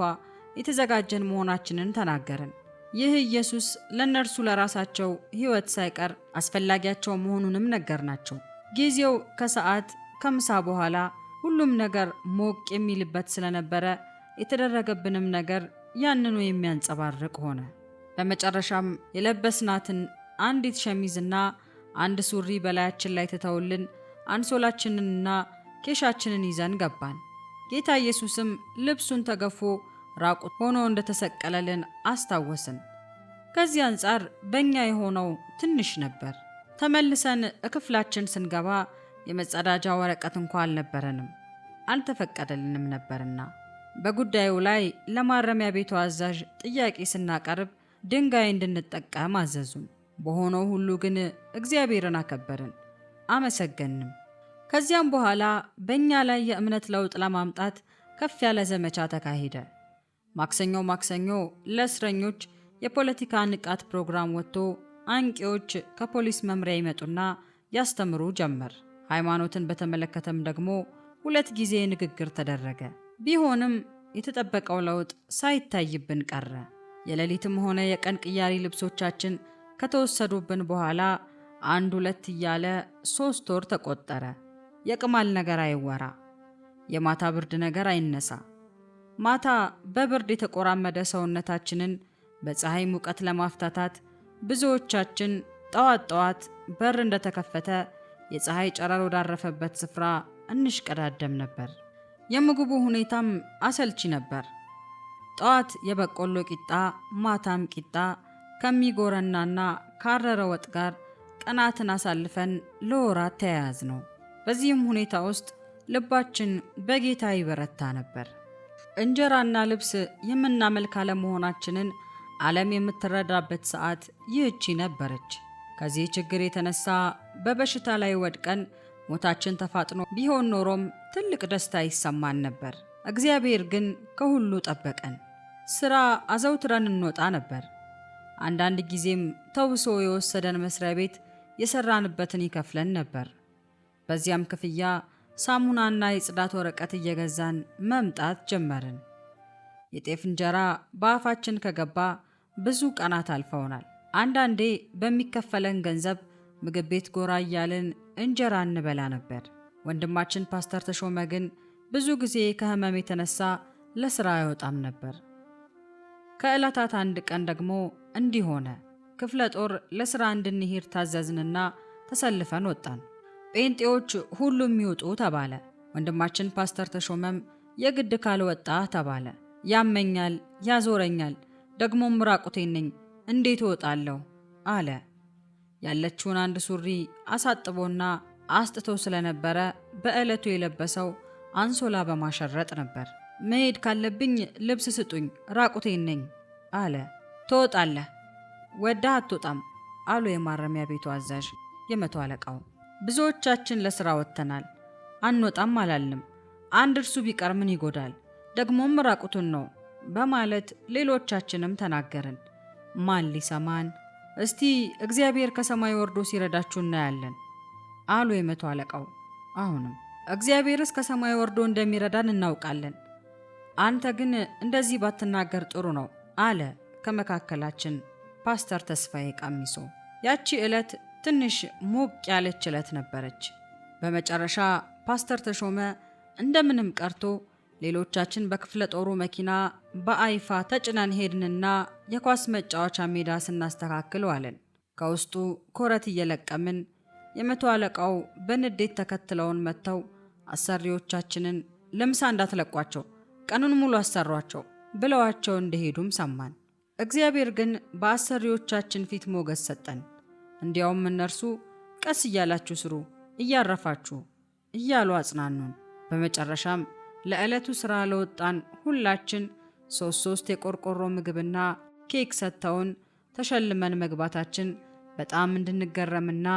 የተዘጋጀን መሆናችንን ተናገርን። ይህ ኢየሱስ ለእነርሱ ለራሳቸው ሕይወት ሳይቀር አስፈላጊያቸው መሆኑንም ነገርናቸው። ጊዜው ከሰዓት ከምሳ በኋላ ሁሉም ነገር ሞቅ የሚልበት ስለነበረ የተደረገብንም ነገር ያንኑ የሚያንጸባርቅ ሆነ። በመጨረሻም የለበስናትን አንዲት ሸሚዝና አንድ ሱሪ በላያችን ላይ ትተውልን አንሶላችንንና ኬሻችንን ይዘን ገባን። ጌታ ኢየሱስም ልብሱን ተገፎ ራቁት ሆኖ እንደተሰቀለልን አስታወስን። ከዚህ አንጻር በእኛ የሆነው ትንሽ ነበር። ተመልሰን ክፍላችን ስንገባ የመጸዳጃ ወረቀት እንኳ አልነበረንም፣ አልተፈቀደልንም ነበርና። በጉዳዩ ላይ ለማረሚያ ቤቱ አዛዥ ጥያቄ ስናቀርብ ድንጋይ እንድንጠቀም አዘዙን። በሆነው ሁሉ ግን እግዚአብሔርን አከበርን፣ አመሰገንም። ከዚያም በኋላ በእኛ ላይ የእምነት ለውጥ ለማምጣት ከፍ ያለ ዘመቻ ተካሄደ። ማክሰኞ ለእስረኞች የፖለቲካ ንቃት ፕሮግራም ወጥቶ አንቂዎች ከፖሊስ መምሪያ ይመጡና ያስተምሩ ጀመር። ሃይማኖትን በተመለከተም ደግሞ 2 ጊዜ ንግግር ተደረገ። ቢሆንም የተጠበቀው ለውጥ ሳይታይብን ቀረ። የሌሊትም ሆነ የቀን ቅያሪ ልብሶቻችን ከተወሰዱብን በኋላ 1-2 እያለ 3 ወር ተቆጠረ። የቅማል ነገር አይወራ፣ የማታ ብርድ ነገር አይነሳ። ማታ በብርድ የተቆራመደ ሰውነታችንን በፀሐይ ሙቀት ለማፍታታት ብዙዎቻችን ጠዋት በር እንደተከፈተ የፀሐይ ጨረር ወዳረፈበት ስፍራ እንሽቀዳደም ነበር። የምግቡ ሁኔታም አሰልቺ ነበር። ጠዋት የበቆሎ ቂጣ፣ ማታም ቂጣ ከሚጎረናና ካረረ ወጥ ጋር ቀናትን አሳልፈን ለወራት ተያያዝ ነው። በዚህም ሁኔታ ውስጥ ልባችን በጌታ ይበረታ ነበር። እንጀራና ልብስ የምናመልክ አለመሆናችንን ዓለም የምትረዳበት ሰዓት ይህቺ ነበረች። ከዚህ ችግር የተነሳ በበሽታ ላይ ወድቀን ሞታችን ተፋጥኖ ቢሆን ኖሮም ትልቅ ደስታ ይሰማን ነበር። እግዚአብሔር ግን ከሁሉ ጠበቀን። ሥራ አዘውትረን እንወጣ ነበር። አንዳንድ ጊዜም ተውሶ የወሰደን መስሪያ ቤት የሰራንበትን ይከፍለን ነበር። በዚያም ክፍያ ሳሙናና የጽዳት ወረቀት እየገዛን መምጣት ጀመርን። የጤፍ እንጀራ በአፋችን ከገባ ብዙ ቀናት አልፈውናል። አንዳንዴ በሚከፈለን ገንዘብ ምግብ ቤት ጎራ እያልን እንጀራ እንበላ ነበር። ወንድማችን ፓስተር ተሾመ ግን ብዙ ጊዜ ከህመም የተነሳ ለሥራ አይወጣም ነበር። ከዕለታት አንድ ቀን ደግሞ እንዲህ ሆነ። ክፍለ ጦር ለሥራ እንድንሄድ ታዘዝንና ተሰልፈን ወጣን። ጴንጤዎች ሁሉም ይውጡ ተባለ። ወንድማችን ፓስተር ተሾመም የግድ ካልወጣ ተባለ። ያመኛል፣ ያዞረኛል፣ ደግሞም ራቁቴን ነኝ፣ እንዴት እወጣለሁ አለ። ያለችውን አንድ ሱሪ አሳጥቦና አስጥቶ ስለነበረ በዕለቱ የለበሰው አንሶላ በማሸረጥ ነበር። መሄድ ካለብኝ ልብስ ስጡኝ፣ ራቁቴን ነኝ አለ። ትወጣለህ፣ ወዳህ አትወጣም አሉ የማረሚያ ቤቱ አዛዥ የመቶ አለቃው። ብዙዎቻችን ለሥራ ወጥተናል፣ አንወጣም አላልንም። አንድ እርሱ ቢቀር ምን ይጎዳል፣ ደግሞም ራቁቱን ነው በማለት ሌሎቻችንም ተናገርን። ማን ሊሰማን? እስቲ እግዚአብሔር ከሰማይ ወርዶ ሲረዳችሁ እናያለን አሉ የመቶ አለቃው። አሁንም እግዚአብሔርስ ከሰማይ ወርዶ እንደሚረዳን እናውቃለን፣ አንተ ግን እንደዚህ ባትናገር ጥሩ ነው አለ ከመካከላችን ፓስተር ተስፋዬ ቃሚሶ። ያቺ ዕለት ትንሽ ሞቅ ያለች ዕለት ነበረች። በመጨረሻ ፓስተር ተሾመ እንደምንም ቀርቶ ሌሎቻችን በክፍለ ጦሩ መኪና በአይፋ ተጭነን ሄድንና የኳስ መጫወቻ ሜዳ ስናስተካክል ዋለን። ከውስጡ ኮረት እየለቀምን የመቶ አለቃው በንዴት ተከትለውን መጥተው አሰሪዎቻችንን ለምሳ እንዳትለቋቸው፣ ቀኑን ሙሉ አሰሯቸው ብለዋቸው እንደሄዱም ሰማን። እግዚአብሔር ግን በአሰሪዎቻችን ፊት ሞገስ ሰጠን። እንዲያውም እነርሱ ቀስ እያላችሁ ስሩ፣ እያረፋችሁ እያሉ አጽናኑን። በመጨረሻም ለዕለቱ ሥራ ለወጣን ሁላችን 3 የቆርቆሮ ምግብና ኬክ ሰጥተውን ተሸልመን መግባታችን በጣም እንድንገረምና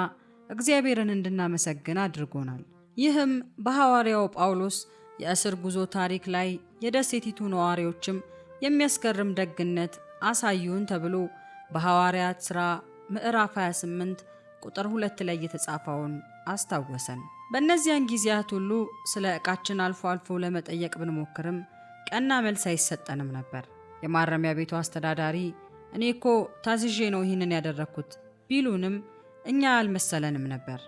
እግዚአብሔርን እንድናመሰግን አድርጎናል። ይህም በሐዋርያው ጳውሎስ የእስር ጉዞ ታሪክ ላይ የደሴቲቱ ነዋሪዎችም የሚያስገርም ደግነት አሳዩን ተብሎ በሐዋርያት ሥራ ምዕራፍ 28 ቁጥር 2 ላይ የተጻፈውን አስታወሰን። በእነዚያን ጊዜያት ሁሉ ስለ ዕቃችን አልፎ አልፎ ለመጠየቅ ብንሞክርም ቀና መልስ አይሰጠንም ነበር። የማረሚያ ቤቱ አስተዳዳሪ እኔ እኮ ታዝዤ ነው ይህንን ያደረግኩት ቢሉንም እኛ አልመሰለንም ነበር።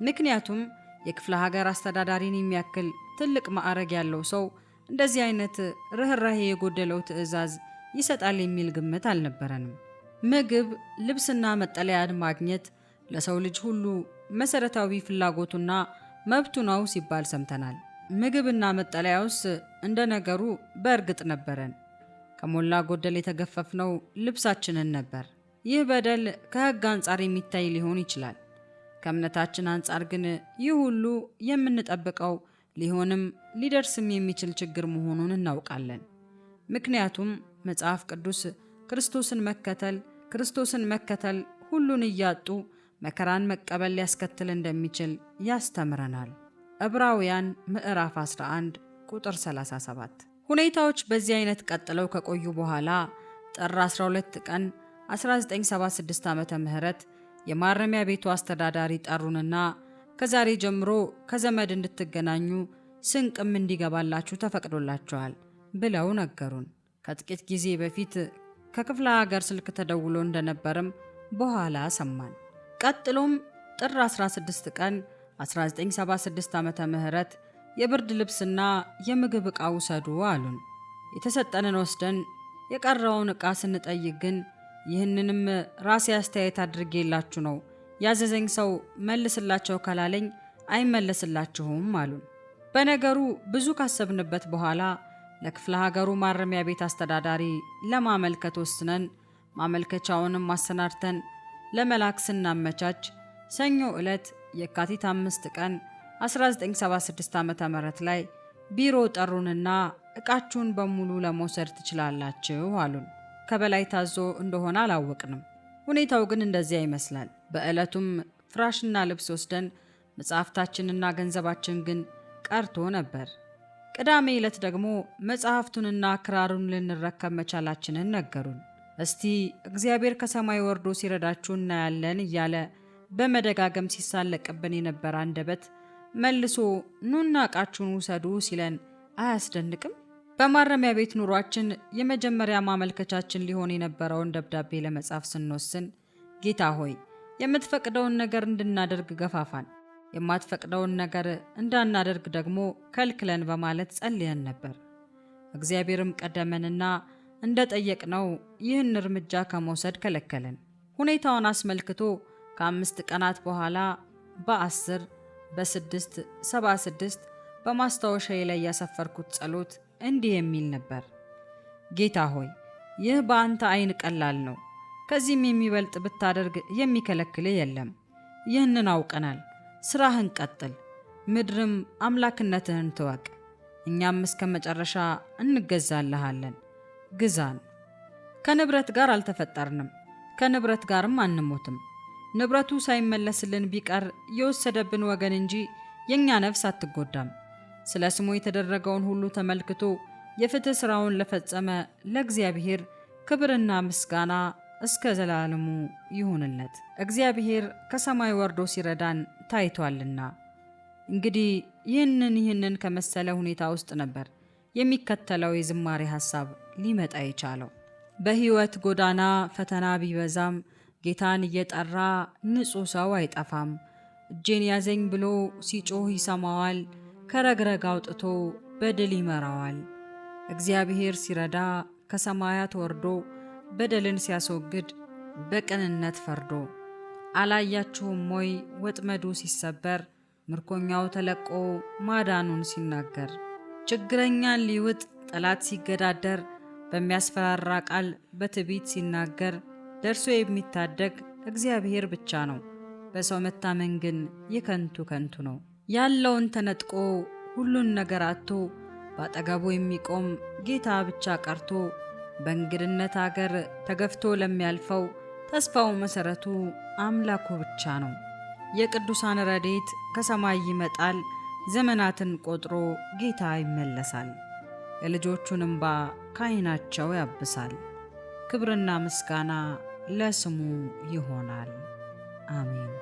ምክንያቱም የክፍለ ሀገር አስተዳዳሪን የሚያክል ትልቅ ማዕረግ ያለው ሰው እንደዚህ አይነት ርኅራኄ የጎደለው ትዕዛዝ ይሰጣል የሚል ግምት አልነበረንም። ምግብ፣ ልብስና መጠለያን ማግኘት ለሰው ልጅ ሁሉ መሰረታዊ ፍላጎቱና መብቱ ነው ሲባል ሰምተናል። ምግብና መጠለያውስ እንደ ነገሩ በእርግጥ ነበረን። ከሞላ ጎደል የተገፈፍነው ልብሳችንን ነበር። ይህ በደል ከሕግ አንጻር የሚታይ ሊሆን ይችላል። ከእምነታችን አንጻር ግን ይህ ሁሉ የምንጠብቀው ሊሆንም ሊደርስም የሚችል ችግር መሆኑን እናውቃለን። ምክንያቱም መጽሐፍ ቅዱስ ክርስቶስን መከተል ሁሉን እያጡ መከራን መቀበል ሊያስከትል እንደሚችል ያስተምረናል። ዕብራውያን ምዕራፍ 11 ቁጥር 37። ሁኔታዎች በዚህ አይነት ቀጥለው ከቆዩ በኋላ ጥር 12 ቀን 1976 ዓመተ ምህረት የማረሚያ ቤቱ አስተዳዳሪ ጠሩንና ከዛሬ ጀምሮ ከዘመድ እንድትገናኙ ስንቅም እንዲገባላችሁ ተፈቅዶላችኋል ብለው ነገሩን። ከጥቂት ጊዜ በፊት ከክፍለ ሀገር ስልክ ተደውሎ እንደነበርም በኋላ ሰማን። ቀጥሎም ጥር 16 ቀን 1976 ዓመተ ምህረት የብርድ ልብስና የምግብ ዕቃ ውሰዱ አሉን። የተሰጠንን ወስደን የቀረውን ዕቃ ስንጠይቅ ግን ይህንንም ራሴ አስተያየት አድርጌላችሁ ነው፣ ያዘዘኝ ሰው መልስላቸው ካላለኝ አይመለስላችሁም አሉን። በነገሩ ብዙ ካሰብንበት በኋላ ለክፍለ ሀገሩ ማረሚያ ቤት አስተዳዳሪ ለማመልከት ወስነን ማመልከቻውንም አሰናድተን ለመላክ ስናመቻች ሰኞ ዕለት የካቲት 5 ቀን 1976 ዓ.ም ላይ ቢሮ ጠሩንና ዕቃችሁን በሙሉ ለመውሰድ ትችላላችሁ አሉን። ከበላይ ታዞ እንደሆነ አላወቅንም። ሁኔታው ግን እንደዚያ ይመስላል። በዕለቱም ፍራሽና ልብስ ወስደን መጽሐፍታችንና ገንዘባችን ግን ቀርቶ ነበር። ቅዳሜ ዕለት ደግሞ መጽሐፍቱንና ክራሩን ልንረከብ መቻላችንን ነገሩን። እስቲ እግዚአብሔር ከሰማይ ወርዶ ሲረዳችሁ እናያለን እያለ በመደጋገም ሲሳለቅብን የነበረ አንደበት መልሶ ኑና ዕቃችሁን ውሰዱ ሲለን አያስደንቅም? በማረሚያ ቤት ኑሯችን የመጀመሪያ ማመልከቻችን ሊሆን የነበረውን ደብዳቤ ለመጻፍ ስንወስን ጌታ ሆይ የምትፈቅደውን ነገር እንድናደርግ ገፋፋን፣ የማትፈቅደውን ነገር እንዳናደርግ ደግሞ ከልክለን በማለት ጸልየን ነበር። እግዚአብሔርም ቀደመንና እንደጠየቅነው ይህን እርምጃ ከመውሰድ ከለከለን። ሁኔታውን አስመልክቶ ከ5 ቀናት በኋላ በ10 በ6 76 በማስታወሻዬ ላይ ያሰፈርኩት ጸሎት እንዲህ የሚል ነበር። ጌታ ሆይ ይህ በአንተ ዓይን ቀላል ነው፣ ከዚህም የሚበልጥ ብታደርግ የሚከለክል የለም። ይህንን አውቀናል። ስራህን ቀጥል፣ ምድርም አምላክነትህን ትወቅ። እኛም እስከ መጨረሻ እንገዛልሃለን። ግዛን። ከንብረት ጋር አልተፈጠርንም፣ ከንብረት ጋርም አንሞትም። ንብረቱ ሳይመለስልን ቢቀር የወሰደብን ወገን እንጂ የኛ ነፍስ አትጎዳም። ስለ ስሙ የተደረገውን ሁሉ ተመልክቶ የፍትህ ሥራውን ለፈጸመ ለእግዚአብሔር ክብርና ምስጋና እስከ ዘላለሙ ይሁንለት። እግዚአብሔር ከሰማይ ወርዶ ሲረዳን ታይቷልና። እንግዲህ ይህንን ከመሰለ ሁኔታ ውስጥ ነበር የሚከተለው የዝማሬ ሐሳብ ሊመጣ የቻለው። በሕይወት ጎዳና ፈተና ቢበዛም ጌታን እየጠራ ንጹሕ ሰው አይጠፋም። እጄን ያዘኝ ብሎ ሲጮህ ይሰማዋል፣ ከረግረግ አውጥቶ በድል ይመራዋል። እግዚአብሔር ሲረዳ ከሰማያት ወርዶ በደልን ሲያስወግድ በቅንነት ፈርዶ። አላያችሁም ወይ ወጥመዱ ሲሰበር ምርኮኛው ተለቆ ማዳኑን ሲናገር። ችግረኛን ሊውጥ ጠላት ሲገዳደር በሚያስፈራራ ቃል በትዕቢት ሲናገር ደርሶ የሚታደግ እግዚአብሔር ብቻ ነው። በሰው መታመን ግን የከንቱ ከንቱ ነው። ያለውን ተነጥቆ ሁሉን ነገር አጥቶ ባጠገቡ የሚቆም ጌታ ብቻ ቀርቶ በእንግድነት አገር ተገፍቶ ለሚያልፈው ተስፋው መሰረቱ አምላኩ ብቻ ነው። የቅዱሳን ረድኤት ከሰማይ ይመጣል፣ ዘመናትን ቆጥሮ ጌታ ይመለሳል። የልጆቹን እንባ ከዓይናቸው ያብሳል። ክብርና ምስጋና ለስሙ ይሆናል። አሜን።